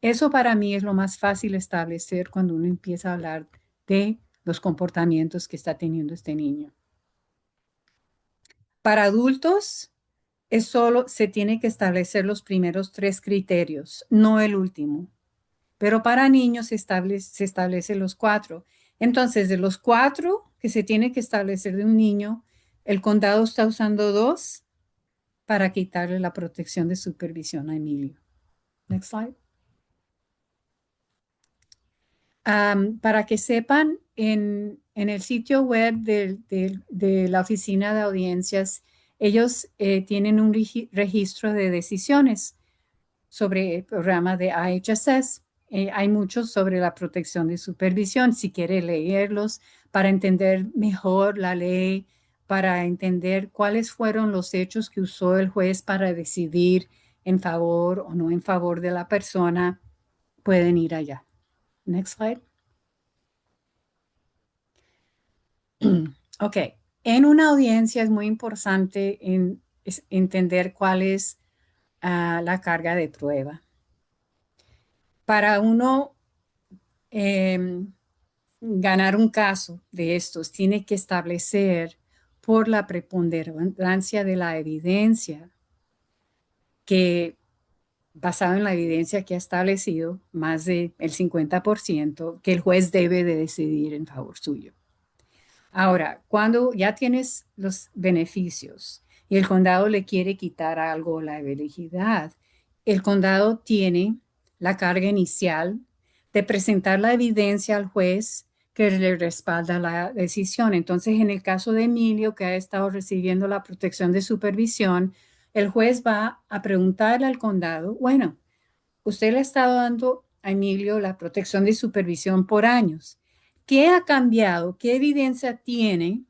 Eso para mí es lo más fácil establecer cuando uno empieza a hablar de los comportamientos que está teniendo este niño. Para adultos, se tiene que establecer los primeros 3 criterios, no el último. Pero para niños se establecen los 4. Entonces, de los 4 que se tiene que establecer de un niño, el condado está usando 2 para quitarle la protección de supervisión a Emilio. Next slide. Para que sepan, en el sitio web de la Oficina de Audiencias, ellos tienen un registro de decisiones sobre el programa de IHSS. Hay muchos sobre la protección de supervisión. Si quiere leerlos para entender mejor la ley, para entender cuáles fueron los hechos que usó el juez para decidir en favor o no en favor de la persona, pueden ir allá. Next slide. Ok, en una audiencia es muy importante entender cuál es la carga de prueba. Para uno ganar un caso de estos, tiene que establecer por la preponderancia de la evidencia que, basado en la evidencia que ha establecido, más del 50%, que el juez debe de decidir en favor suyo. Ahora, cuando ya tienes los beneficios y el condado le quiere quitar algo la elegibilidad, el condado tiene la carga inicial de presentar la evidencia al juez que le respalda la decisión. Entonces, en el caso de Emilio, que ha estado recibiendo la protección de supervisión, el juez va a preguntarle al condado, bueno, usted le ha estado dando a Emilio la protección de supervisión por años. ¿Qué ha cambiado? ¿Qué evidencia tiene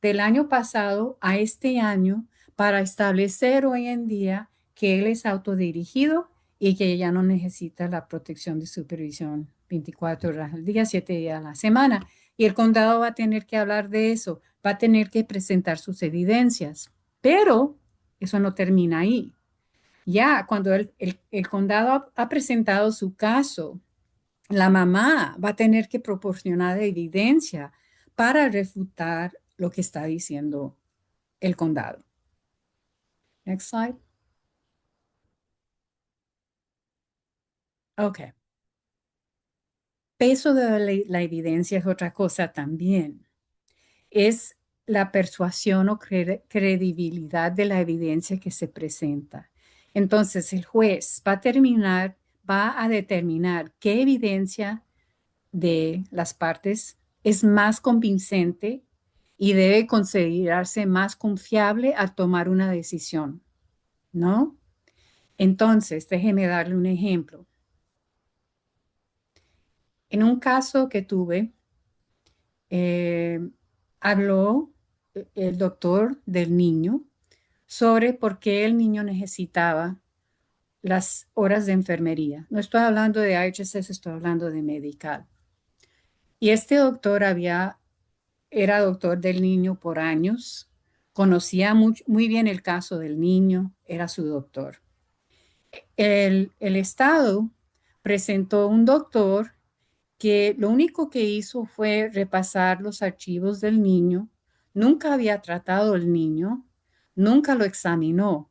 del año pasado a este año para establecer hoy en día que él es autodirigido y que ya no necesita la protección de supervisión 24 horas al día, 7 días a la semana? Y el condado va a tener que hablar de eso, va a tener que presentar sus evidencias. Pero eso no termina ahí. Ya cuando el condado ha presentado su caso la mamá va a tener que proporcionar evidencia para refutar lo que está diciendo el condado. Next slide. Ok. Peso de la evidencia es otra cosa también. Es la persuasión o credibilidad de la evidencia que se presenta. Entonces, el juez va a determinar qué evidencia de las partes es más convincente y debe considerarse más confiable al tomar una decisión, ¿no? Entonces, déjeme darle un ejemplo. En un caso que tuve, eh, habló el doctor del niño sobre por qué el niño necesitaba las horas de enfermería. No estoy hablando de IHSS, estoy hablando de medical. Y este doctor era doctor del niño por años, conocía muy bien el caso del niño, era su doctor. El Estado presentó un doctor que lo único que hizo fue repasar los archivos del niño, nunca había tratado al niño, nunca lo examinó.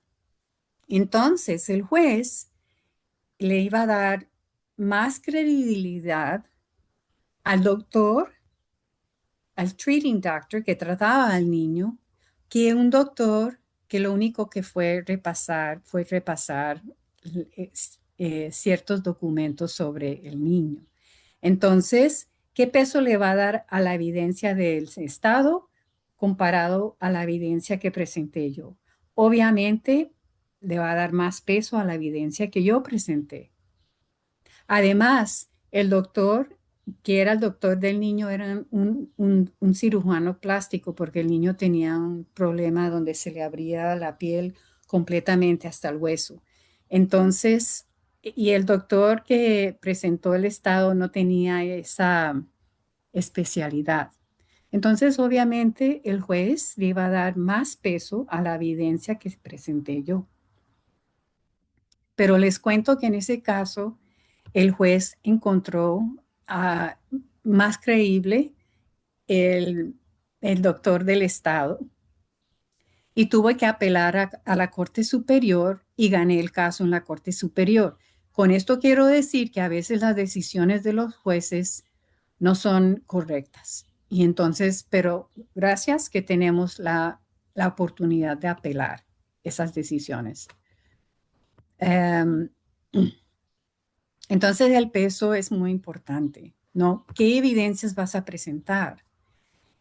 Entonces el juez le iba a dar más credibilidad al doctor, al treating doctor que trataba al niño, que un doctor que lo único que fue repasar ciertos documentos sobre el niño. Entonces, ¿qué peso le va a dar a la evidencia del Estado comparado a la evidencia que presenté yo? Obviamente, le va a dar más peso a la evidencia que yo presenté. Además, el doctor, que era el doctor del niño, era un cirujano plástico porque el niño tenía un problema donde se le abría la piel completamente hasta el hueso. Entonces, y el doctor que presentó el estado no tenía esa especialidad. Entonces, obviamente, el juez le iba a dar más peso a la evidencia que presenté yo. Pero les cuento que en ese caso, el juez encontró más creíble el, el doctor del estado y tuvo que apelar a la Corte Superior y gané el caso en la Corte Superior. Con esto quiero decir que a veces las decisiones de los jueces no son correctas. Y entonces, pero gracias que tenemos la oportunidad de apelar esas decisiones. Um, Entonces el peso es muy importante, ¿no? ¿Qué evidencias vas a presentar?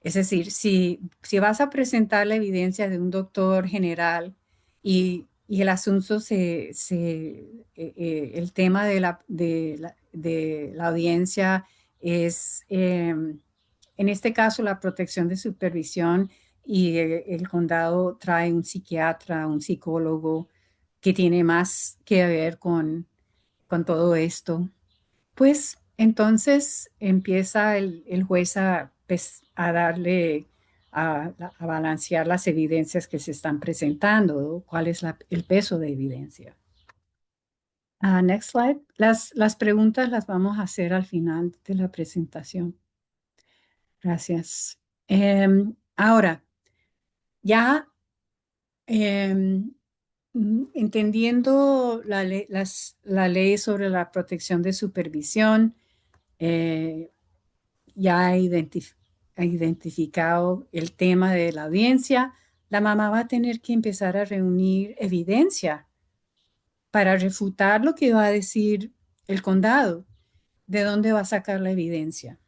Es decir, si vas a presentar la evidencia de un doctor general y el asunto el tema de la audiencia es, en este caso, la protección de supervisión y el condado trae un psiquiatra, un psicólogo que tiene más que ver con todo esto, pues entonces empieza el juez pues, a darle, a balancear las evidencias que se están presentando, ¿no? ¿Cuál es el peso de evidencia? Next slide. Las preguntas las vamos a hacer al final de la presentación. Gracias. Ahora, ya em, entendiendo la ley sobre la protección de supervisión, eh, ya ha identificado el tema de la audiencia, la mamá va a tener que empezar a reunir evidencia para refutar lo que va a decir el condado. ¿De dónde va a sacar la evidencia?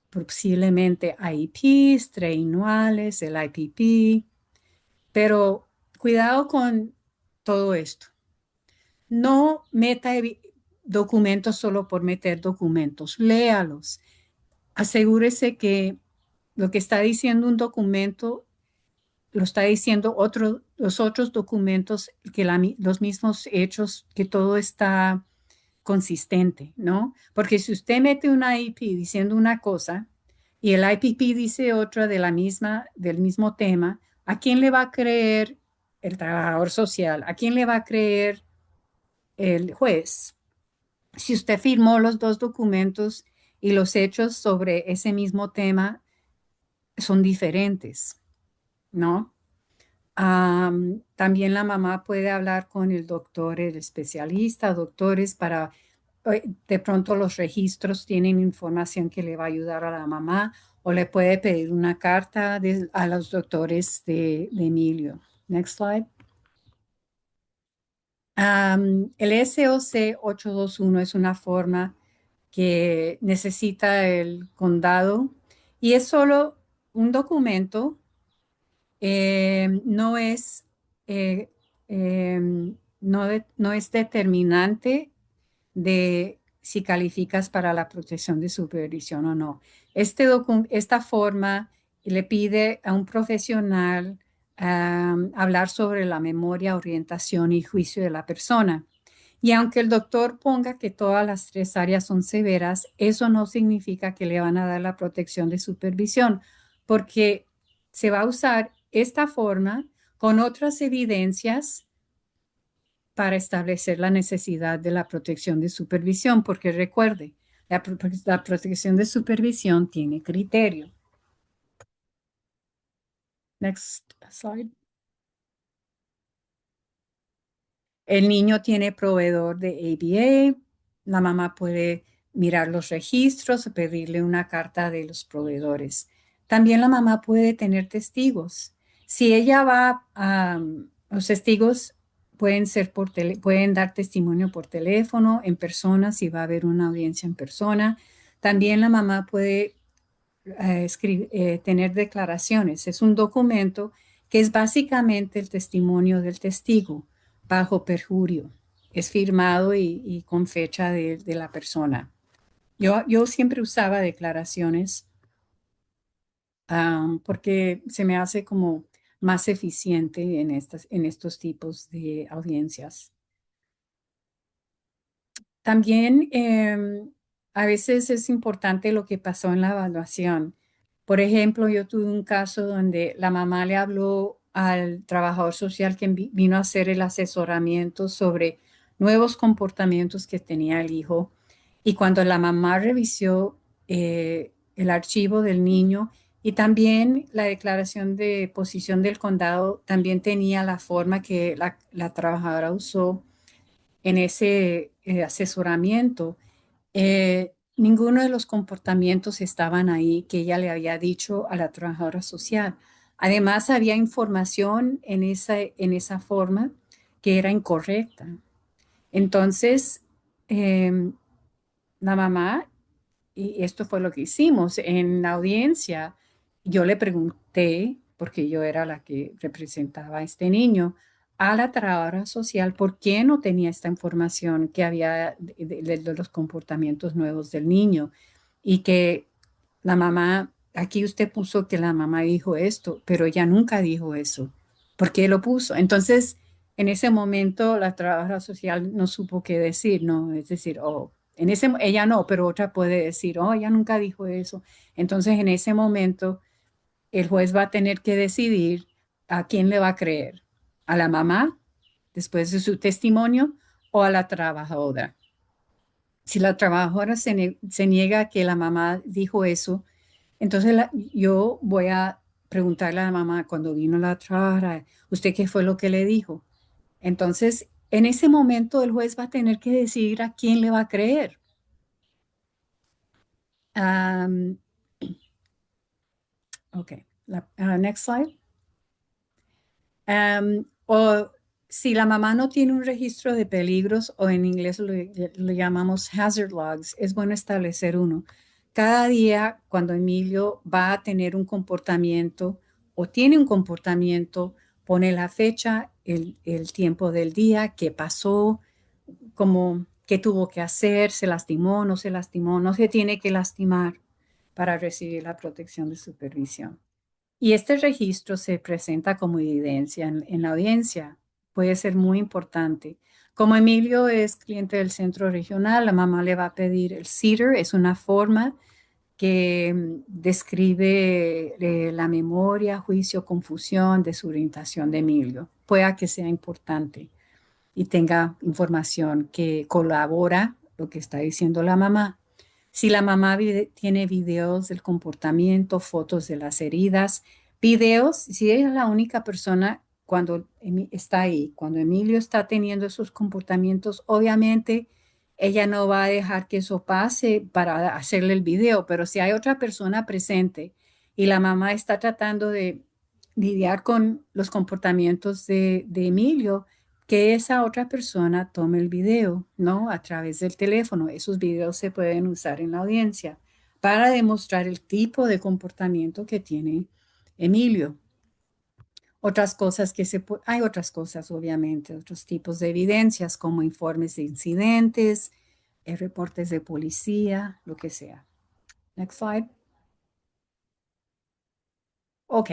Posiblemente IEPs, trianuales, el IPP, pero cuidado con todo esto. No meta documentos solo por meter documentos, léalos. Asegúrese que lo que está diciendo un documento lo está diciendo los otros documentos, que los mismos hechos, que todo está consistente, ¿no? Porque si usted mete un IEP diciendo una cosa y el IPP dice otra del mismo tema, ¿a quién le va a creer el trabajador social? ¿A quién le va a creer el juez? si usted firmó los dos documentos y los hechos sobre ese mismo tema son diferentes, ¿no? También la mamá puede hablar con el doctor, el especialista, doctores para, de pronto los registros tienen información que le va a ayudar a la mamá o le puede pedir una carta a los doctores de Emilio. Next slide. El SOC 821 es una forma que necesita el condado y es solo un documento, no es, eh, no es determinante de si calificas para la protección de supervisión o no. Esta forma le pide a un profesional hablar sobre la memoria, orientación y juicio de la persona. Y aunque el doctor ponga que todas las tres áreas son severas, eso no significa que le van a dar la protección de supervisión, porque se va a usar esta forma con otras evidencias para establecer la necesidad de la protección de supervisión, porque recuerde, la protección de supervisión tiene criterio. Next slide. El niño tiene proveedor de ABA, la mamá puede mirar los registros o pedirle una carta de los proveedores. También la mamá puede tener testigos. Si ella va a, los testigos pueden dar testimonio por teléfono, en persona, si va a haber una audiencia en persona. También la mamá puede tener declaraciones. Es un documento que es básicamente el testimonio del testigo bajo perjurio. Es firmado y con fecha de la persona. Yo siempre usaba declaraciones porque se me hace como más eficiente en estos tipos de audiencias. También a veces es importante lo que pasó en la evaluación. Por ejemplo, yo tuve un caso donde la mamá le habló al trabajador social que vino a hacer el asesoramiento sobre nuevos comportamientos que tenía el hijo. Y cuando la mamá revisó el archivo del niño y también la declaración de posición del condado, también tenía la forma que la trabajadora usó en ese asesoramiento, ninguno de los comportamientos estaban ahí que ella le había dicho a la trabajadora social. Además, había información en esa forma que era incorrecta. Entonces, eh, la mamá, y esto fue lo que hicimos en la audiencia, yo le pregunté, porque yo era la que representaba a este niño, a la trabajadora social por qué no tenía esta información que había de los comportamientos nuevos del niño y que la mamá, aquí usted puso que la mamá dijo esto, pero ella nunca dijo eso. ¿Por qué lo puso? Entonces, en ese momento la trabajadora social no supo qué decir, ¿no? Es decir, oh, ella no, pero otra puede decir, oh, ella nunca dijo eso. Entonces, en ese momento, el juez va a tener que decidir a quién le va a creer, a la mamá, después de su testimonio, o a la trabajadora. Si la trabajadora se niega a que la mamá dijo eso, entonces yo voy a preguntarle a la mamá cuando vino la trabajadora, ¿usted qué fue lo que le dijo? Entonces, en ese momento el juez va a tener que decidir a quién le va a creer. Um, ok, next slide. O si la mamá no tiene un registro de peligros o en inglés lo llamamos hazard logs, es bueno establecer uno. Cada día cuando Emilio va a tener un comportamiento o tiene un comportamiento, pone la fecha, el tiempo del día, qué pasó, como qué tuvo que hacer, se lastimó, no se lastimó, no se tiene que lastimar para recibir la protección de supervisión. Y este registro se presenta como evidencia en la audiencia. Puede ser muy importante. Como Emilio es cliente del centro regional, la mamá le va a pedir el CEDAR, es una forma que describe la memoria, juicio, confusión, desorientación de Emilio. Pueda que sea importante y tenga información que colabora lo que está diciendo la mamá. Si la mamá tiene videos del comportamiento, fotos de las heridas, videos, si ella es la única persona cuando está ahí, cuando Emilio está teniendo esos comportamientos, obviamente ella no va a dejar que eso pase para hacerle el video, pero si hay otra persona presente y la mamá está tratando de lidiar con los comportamientos de Emilio, que esa otra persona tome el video, ¿no? A través del teléfono. Esos videos se pueden usar en la audiencia para demostrar el tipo de comportamiento que tiene Emilio. Otras cosas hay otras cosas, obviamente, otros tipos de evidencias como informes de incidentes, reportes de policía, lo que sea. Next slide. Ok.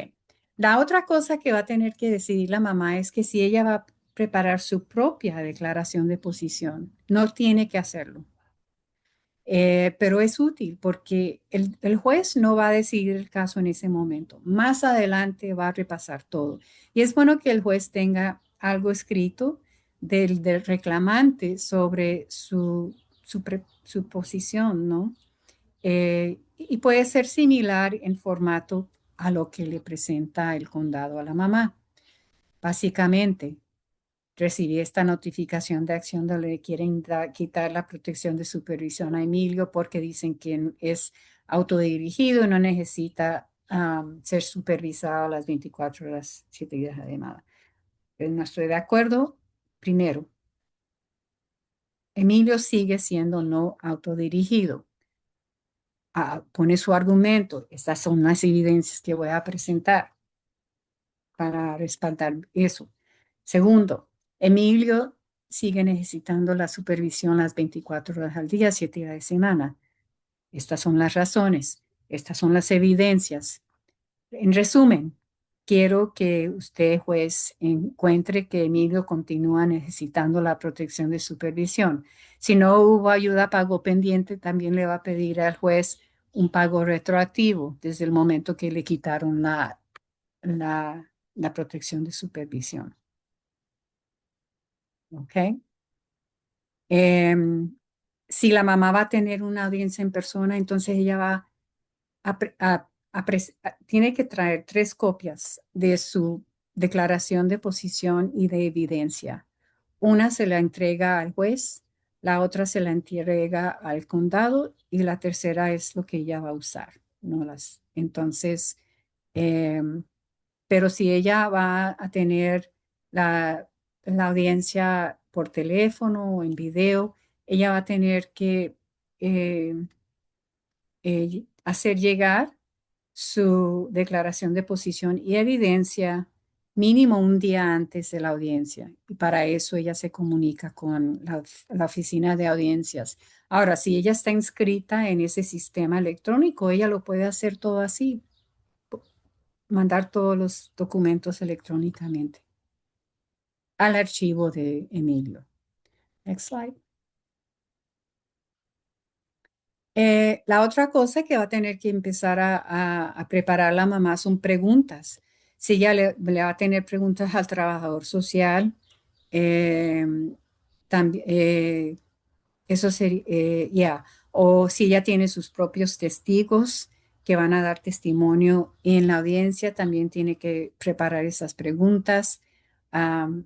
La otra cosa que va a tener que decidir la mamá es que si ella va a preparar su propia declaración de posición, no tiene que hacerlo. Pero es útil porque el juez no va a decidir el caso en ese momento. Más adelante va a repasar todo. Y es bueno que el juez tenga algo escrito del reclamante sobre su posición, ¿no? Y puede ser similar en formato a lo que le presenta el condado a la mamá. Básicamente, recibí esta notificación de acción donde le quieren quitar la protección de supervisión a Emilio porque dicen que es autodirigido y no necesita ser supervisado a las 24 horas, 7 días de nada. Pero no estoy de acuerdo. Primero, Emilio sigue siendo no autodirigido. Pone su argumento. Estas son las evidencias que voy a presentar para respaldar eso. Segundo, Emilio sigue necesitando la supervisión las 24 horas al día, 7 días de semana. Estas son las razones, estas son las evidencias. En resumen, quiero que usted, juez, encuentre que Emilio continúa necesitando la protección de supervisión. Si no hubo ayuda pago pendiente, también le va a pedir al juez un pago retroactivo desde el momento que le quitaron la protección de supervisión. ¿Ok? Em, si la mamá va a tener una audiencia en persona, entonces ella va tiene que traer 3 copias de su declaración de posición y de evidencia. Una se la entrega al juez, la otra se la entrega al condado y la tercera es lo que ella va a usar. Entonces, em, pero si ella va a tener la audiencia por teléfono o en video, ella va a tener que eh, hacer llegar su declaración de posición y evidencia mínimo un día antes de la audiencia. Y para eso ella se comunica con la oficina de audiencias. Ahora, si ella está inscrita en ese sistema electrónico, ella lo puede hacer todo así, mandar todos los documentos electrónicamente al archivo de Emilio. Next slide. La otra cosa que va a tener que empezar a preparar la mamá son preguntas. Si ella le va a tener preguntas al trabajador social, eh, también, eso sería, ya. O si ella tiene sus propios testigos que van a dar testimonio en la audiencia, también tiene que preparar esas preguntas.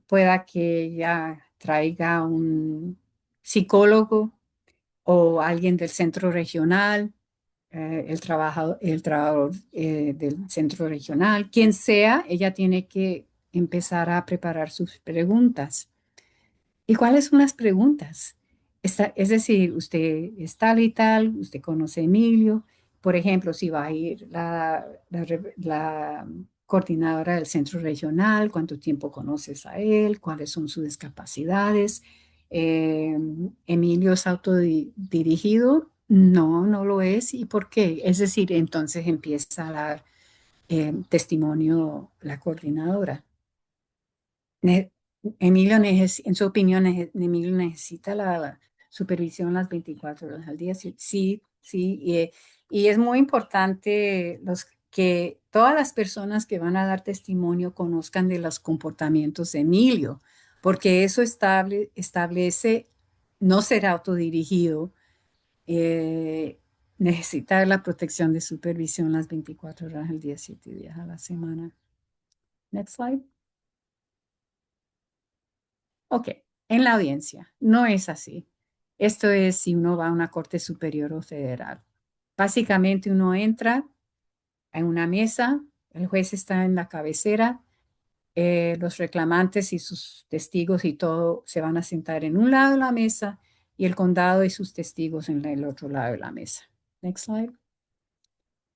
Pueda que ella traiga un psicólogo o alguien del centro regional, el trabajador del centro regional, quien sea, ella tiene que empezar a preparar sus preguntas. ¿Y cuáles son las preguntas? Es decir, usted es tal y tal, usted conoce a Emilio, por ejemplo, si va a ir la coordinadora del centro regional, cuánto tiempo conoces a él, cuáles son sus discapacidades. Eh, ¿Emilio es autodirigido? No, no lo es. ¿Y por qué? Es decir, entonces empieza a dar testimonio la coordinadora. Ne- en su opinión, Emilio necesita la supervisión las 24 horas al día. Sí, sí, sí, y es muy importante que todas las personas que van a dar testimonio conozcan de los comportamientos de Emilio, porque eso establece no ser autodirigido, eh, necesitar la protección de supervisión las 24 horas al día, 7 días a la semana. Next slide. Ok, en la audiencia, no es así. Esto es si uno va a una corte superior o federal. Básicamente uno entra en una mesa, el juez está en la cabecera, los reclamantes y sus testigos y todo se van a sentar en un lado de la mesa y el condado y sus testigos en el otro lado de la mesa. Next slide.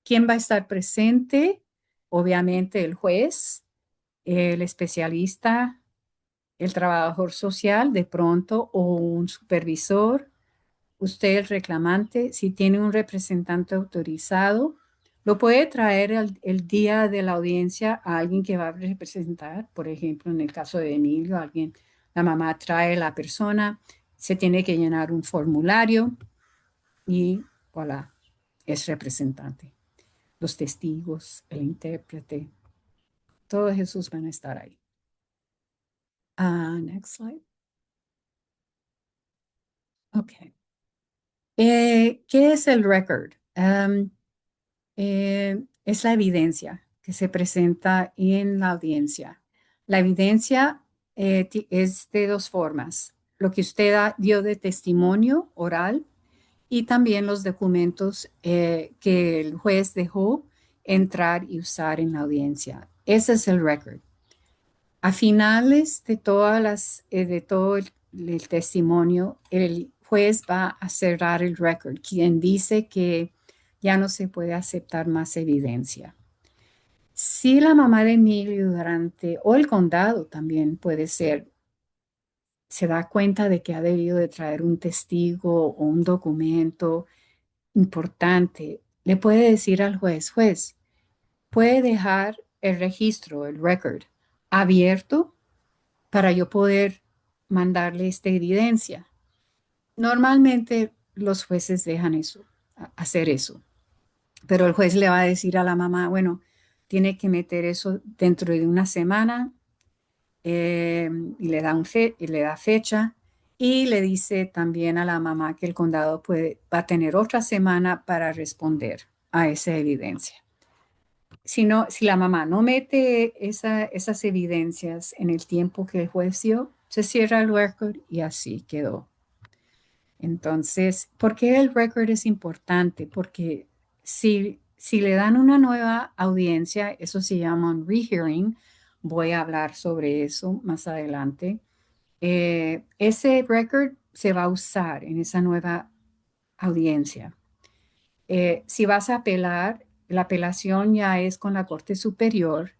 ¿Quién va a estar presente? Obviamente el juez, el especialista, el trabajador social de pronto o un supervisor, usted el reclamante, si tiene un representante autorizado, lo puede traer el día de la audiencia a alguien que va a representar, por ejemplo, en el caso de Emilio, alguien, la mamá trae a la persona, se tiene que llenar un formulario y voilà, es representante. Los testigos, el intérprete, todos esos van a estar ahí. Next slide. Ok. ¿Qué es el record? Es la evidencia que se presenta en la audiencia. La evidencia es de dos formas. Lo que usted dio de testimonio oral y también los documentos que el juez dejó entrar y usar en la audiencia. Ese es el record. A finales de de todo el testimonio, el juez va a cerrar el record, quien dice que ya no se puede aceptar más evidencia. Si la mamá de Emilio durante, o el condado también puede ser, se da cuenta de que ha debido de traer un testigo o un documento importante, le puede decir al juez, juez, puede dejar el registro, el record, abierto para yo poder mandarle esta evidencia. Normalmente los jueces dejan eso, hacer eso, pero el juez le va a decir a la mamá, bueno, tiene que meter eso dentro de una semana y y le da fecha y le dice también a la mamá que el condado va a tener otra semana para responder a esa evidencia. Si la mamá no mete esas evidencias en el tiempo que el juez dio, se cierra el record y así quedó. Entonces, ¿por qué el record es importante? Porque si le dan una nueva audiencia, eso se llama un rehearing, voy a hablar sobre eso más adelante. Ese record se va a usar en esa nueva audiencia. Si vas a apelar, la apelación ya es con la Corte Superior.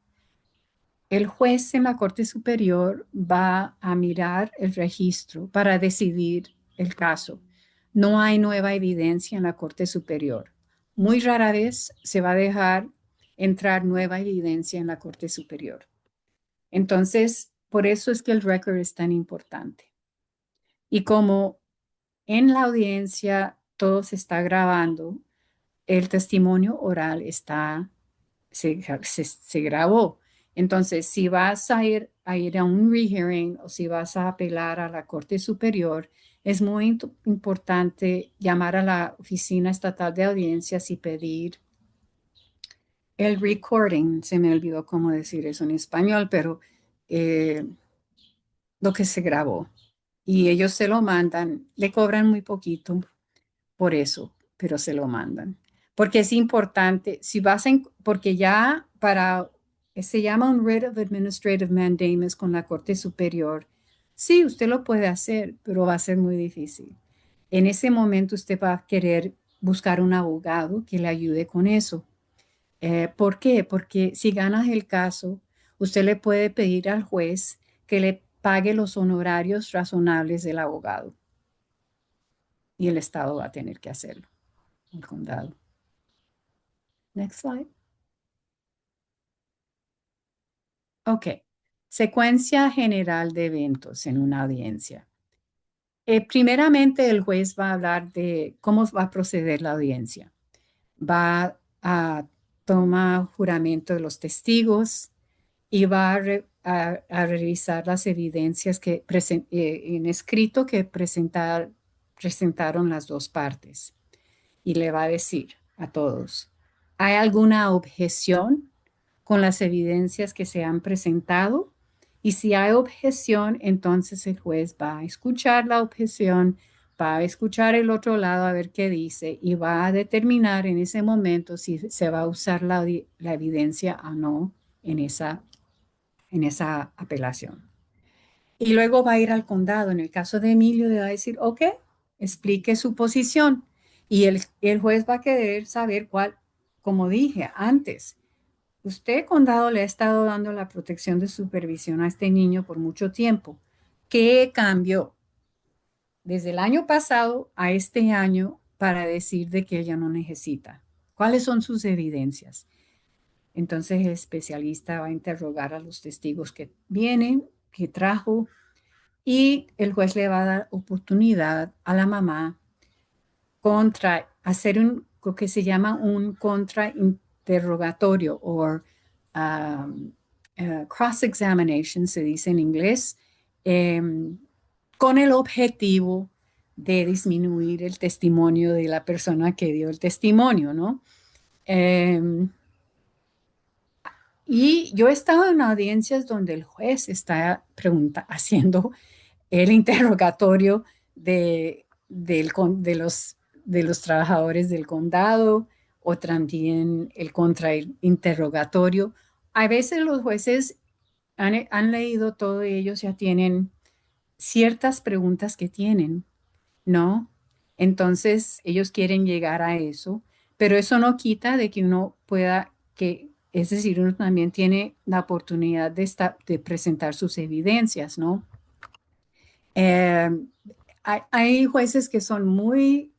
El juez en la Corte Superior va a mirar el registro para decidir el caso. No hay nueva evidencia en la Corte Superior. Muy rara vez se va a dejar entrar nueva evidencia en la Corte Superior. Entonces, por eso es que el record es tan importante. Y como en la audiencia todo se está grabando, el testimonio oral se grabó. Entonces, si vas a ir a un rehearing o si vas a apelar a la Corte Superior, es muy importante llamar a la Oficina Estatal de Audiencias y pedir el recording. Se me olvidó cómo decir eso en español, pero eh, lo que se grabó. Y ellos se lo mandan, le cobran muy poquito por eso, pero se lo mandan. Porque es importante, si vas en, porque ya se llama un writ of administrative mandamus con la Corte Superior. Sí, usted lo puede hacer, pero va a ser muy difícil. En ese momento usted va a querer buscar un abogado que le ayude con eso. ¿Por qué? Porque si ganas el caso, usted le puede pedir al juez que le pague los honorarios razonables del abogado y el Estado va a tener que hacerlo, el condado. Next slide. Ok. Secuencia general de eventos en una audiencia. Primeramente, el juez va a hablar de cómo va a proceder la audiencia. Va a tomar juramento de los testigos y va a revisar las evidencias en escrito que presentaron las dos partes y le va a decir a todos, ¿hay alguna objeción con las evidencias que se han presentado? Y si hay objeción, entonces el juez va a escuchar la objeción, va a escuchar el otro lado a ver qué dice y va a determinar en ese momento si se va a usar la evidencia o no en esa apelación. Y luego va a ir al condado. En el caso de Emilio, le va a decir, ok, explique su posición. Y el juez va a querer saber cuál, como dije antes, usted, condado, le ha estado dando la protección de supervisión a este niño por mucho tiempo. ¿Qué cambió desde el año pasado a este año para decir de que ella no necesita? ¿Cuáles son sus evidencias? Entonces el especialista va a interrogar a los testigos que vienen, que trajo, y el juez le va a dar oportunidad a la mamá hacer lo que se llama un contrainterrogatorio o cross-examination, se dice en inglés, con el objetivo de disminuir el testimonio de la persona que dio el testimonio, ¿no? Eh, y yo he estado en audiencias donde el juez está haciendo el interrogatorio de los trabajadores del condado o también el contrainterrogatorio. A veces los jueces han leído todo y ellos ya tienen ciertas preguntas que tienen, ¿no? Entonces ellos quieren llegar a eso, pero eso no quita de que uno pueda, es decir, uno también tiene la oportunidad de presentar sus evidencias, ¿no? Eh, hay jueces que son muy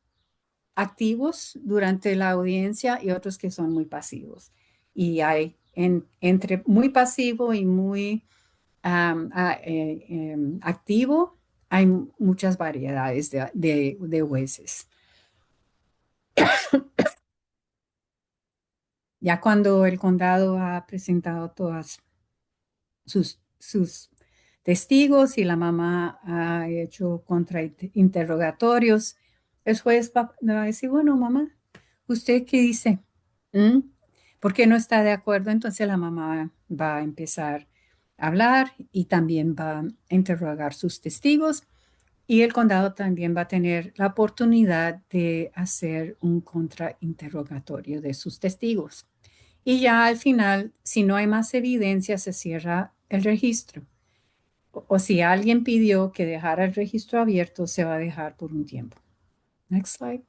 activos durante la audiencia y otros que son muy pasivos. Y hay entre muy pasivo y muy activo, hay muchas variedades de jueces. Ya cuando el condado ha presentado todas sus testigos y la mamá ha hecho contrainterrogatorios, el juez va a decir, bueno, mamá, ¿usted qué dice? ¿Mm? ¿Por qué no está de acuerdo? Entonces la mamá va a empezar a hablar y también va a interrogar sus testigos y el condado también va a tener la oportunidad de hacer un contrainterrogatorio de sus testigos. Y ya al final, si no hay más evidencia, se cierra el registro. O si alguien pidió que dejara el registro abierto, se va a dejar por un tiempo. Next slide.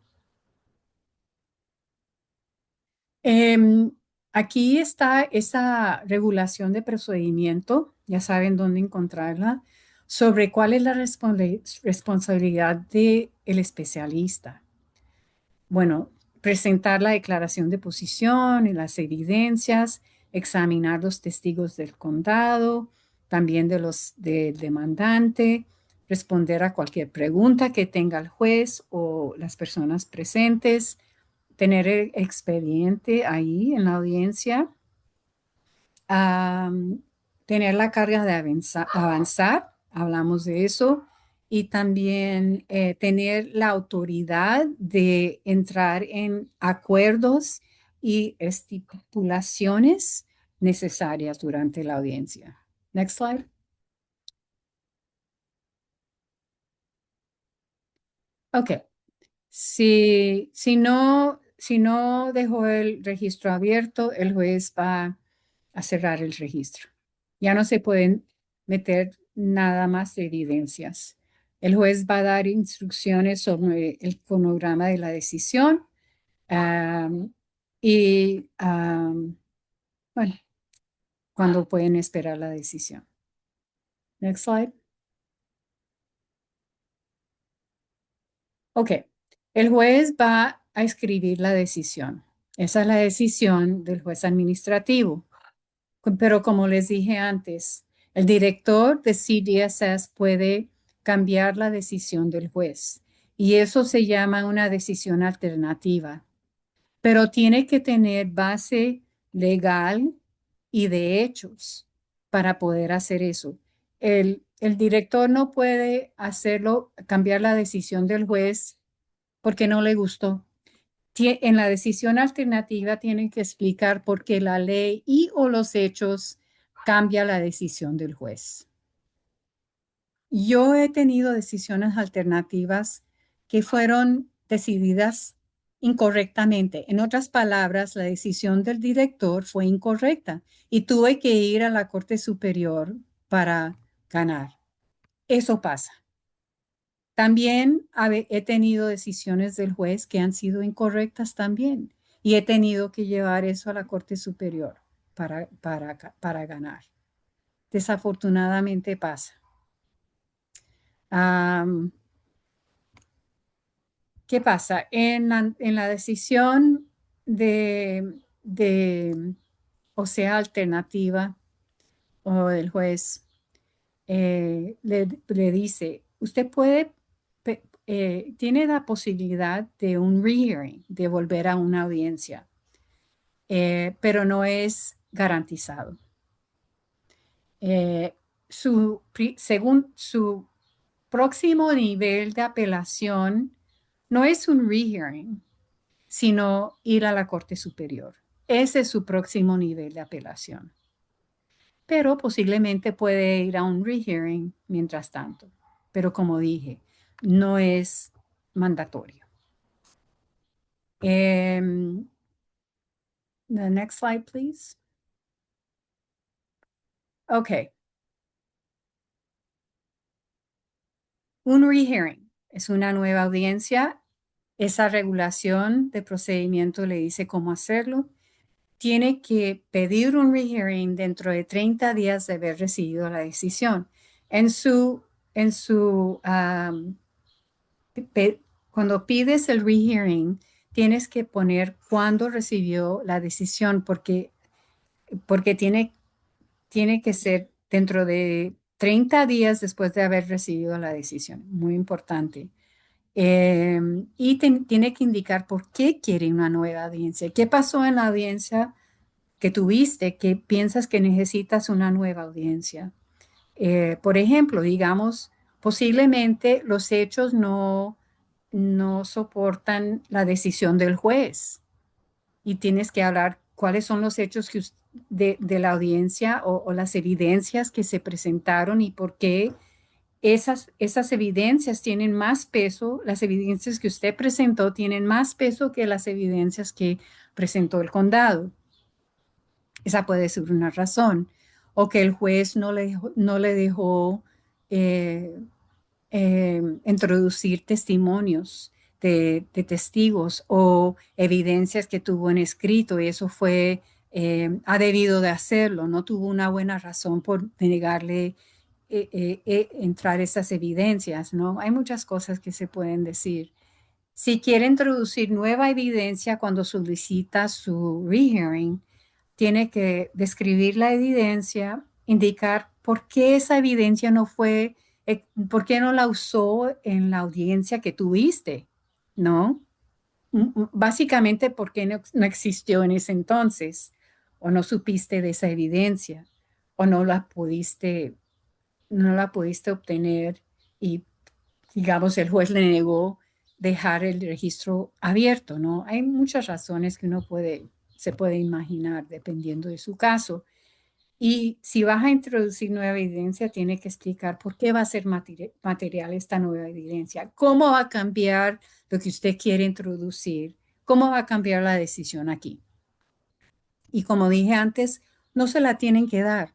Em, Aquí está esa regulación de procedimiento, ya saben dónde encontrarla, sobre cuál es la responsabilidad del especialista. Bueno, presentar la declaración de posición y las evidencias, examinar los testigos del condado, también del demandante, responder a cualquier pregunta que tenga el juez o las personas presentes, tener el expediente ahí en la audiencia, am, tener la carga de avanzar, hablamos de eso, y también tener la autoridad de entrar en acuerdos y estipulaciones necesarias durante la audiencia. Next slide. Ok. Si no dejó el registro abierto, el juez va a cerrar el registro. Ya no se pueden meter nada más de evidencias. El juez va a dar instrucciones sobre el cronograma de la decisión y, bueno, cuándo pueden esperar la decisión. Next slide. Ok. El juez va a escribir la decisión. Esa es la decisión del juez administrativo. Pero como les dije antes, el director de CDSS puede cambiar la decisión del juez y eso se llama una decisión alternativa, pero tiene que tener base legal y de hechos para poder hacer eso. El director no puede hacerlo, cambiar la decisión del juez porque no le gustó. En la decisión alternativa tienen que explicar por qué la ley y o los hechos cambia la decisión del juez. Yo he tenido decisiones alternativas que fueron decididas incorrectamente. En otras palabras, la decisión del director fue incorrecta y tuve que ir a la Corte Superior para ganar. Eso pasa. También he tenido decisiones del juez que han sido incorrectas también y he tenido que llevar eso a la Corte Superior para ganar. Desafortunadamente pasa. ¿Qué pasa? En la decisión o sea, alternativa o del juez, le dice, usted tiene la posibilidad de un rehearing, de volver a una audiencia, pero no es garantizado. Según su próximo nivel de apelación, no es un rehearing, sino ir a la Corte Superior. Ese es su próximo nivel de apelación. Pero posiblemente puede ir a un rehearing mientras tanto. Pero como dije, no es mandatorio. The next slide, please. Ok. Un rehearing es una nueva audiencia. Esa regulación de procedimiento le dice cómo hacerlo. Tiene que pedir un rehearing dentro de 30 días de haber recibido la decisión. Cuando pides el rehearing, tienes que poner cuándo recibió la decisión, porque tiene que ser dentro de 30 días después de haber recibido la decisión. Muy importante. Y tiene que indicar por qué quiere una nueva audiencia. ¿Qué pasó en la audiencia que tuviste que piensas que necesitas una nueva audiencia? Por ejemplo, digamos, posiblemente los hechos no soportan la decisión del juez y tienes que hablar cuáles son los hechos de la audiencia o las evidencias que se presentaron y por qué esas evidencias tienen más peso, las evidencias que usted presentó tienen más peso que las evidencias que presentó el condado. Esa puede ser una razón. O que el juez no le dejó introducir testimonios de testigos o evidencias que tuvo en escrito y eso ha debido de hacerlo, no tuvo una buena razón por negarle entrar esas evidencias, ¿no? Hay muchas cosas que se pueden decir. Si quiere introducir nueva evidencia cuando solicita su rehearing, tiene que describir la evidencia, indicar por qué esa evidencia no fue, por qué no la usó en la audiencia que tuviste, ¿no? Básicamente, ¿por qué no existió en ese entonces? ¿O no supiste de esa evidencia? ¿O no la pudiste obtener y, digamos, el juez le negó dejar el registro abierto, ¿no? Hay muchas razones que se puede imaginar dependiendo de su caso. Y si vas a introducir nueva evidencia, tiene que explicar por qué va a ser material esta nueva evidencia, cómo va a cambiar lo que usted quiere introducir, cómo va a cambiar la decisión aquí. Y como dije antes, no se la tienen que dar,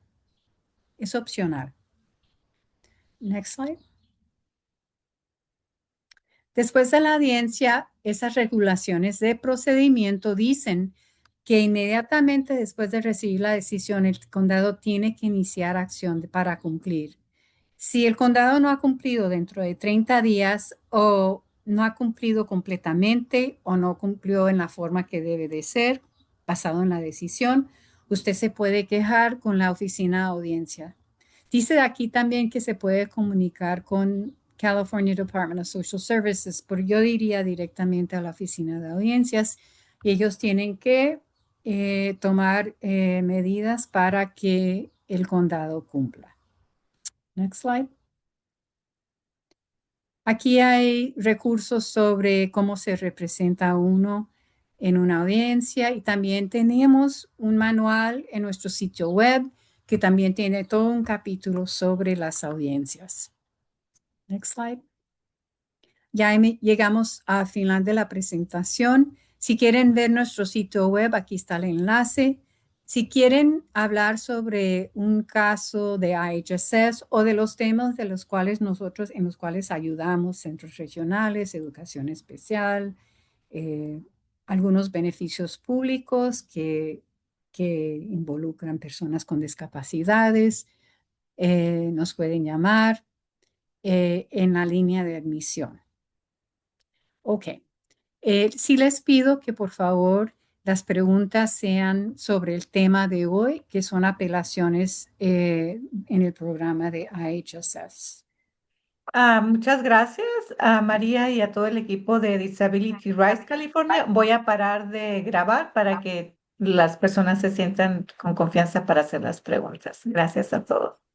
es opcional. Next slide. Después de la audiencia, esas regulaciones de procedimiento dicen que inmediatamente después de recibir la decisión, el condado tiene que iniciar acción para cumplir. Si el condado no ha cumplido dentro de 30 días o no ha cumplido completamente o no cumplió en la forma que debe de ser, basado en la decisión, usted se puede quejar con la oficina de audiencia. Dice aquí también que se puede comunicar con California Department of Social Services, pero yo diría directamente a la oficina de audiencias y ellos tienen que tomar medidas para que el condado cumpla. Next slide. Aquí hay recursos sobre cómo se representa uno en una audiencia y también tenemos un manual en nuestro sitio web que también tiene todo un capítulo sobre las audiencias. Next slide. Ya llegamos al final de la presentación. Si quieren ver nuestro sitio web, aquí está el enlace. Si quieren hablar sobre un caso de IHSS o de los temas de los cuales en los cuales ayudamos, centros regionales, educación especial, eh, algunos beneficios públicos que involucran personas con discapacidades, nos pueden llamar en la línea de admisión. Ok. Sí les pido que por favor las preguntas sean sobre el tema de hoy, que son apelaciones en el programa de IHSS. Muchas gracias a María y a todo el equipo de Disability Rights California. Voy a parar de grabar para que las personas se sientan con confianza para hacer las preguntas. Gracias a todos.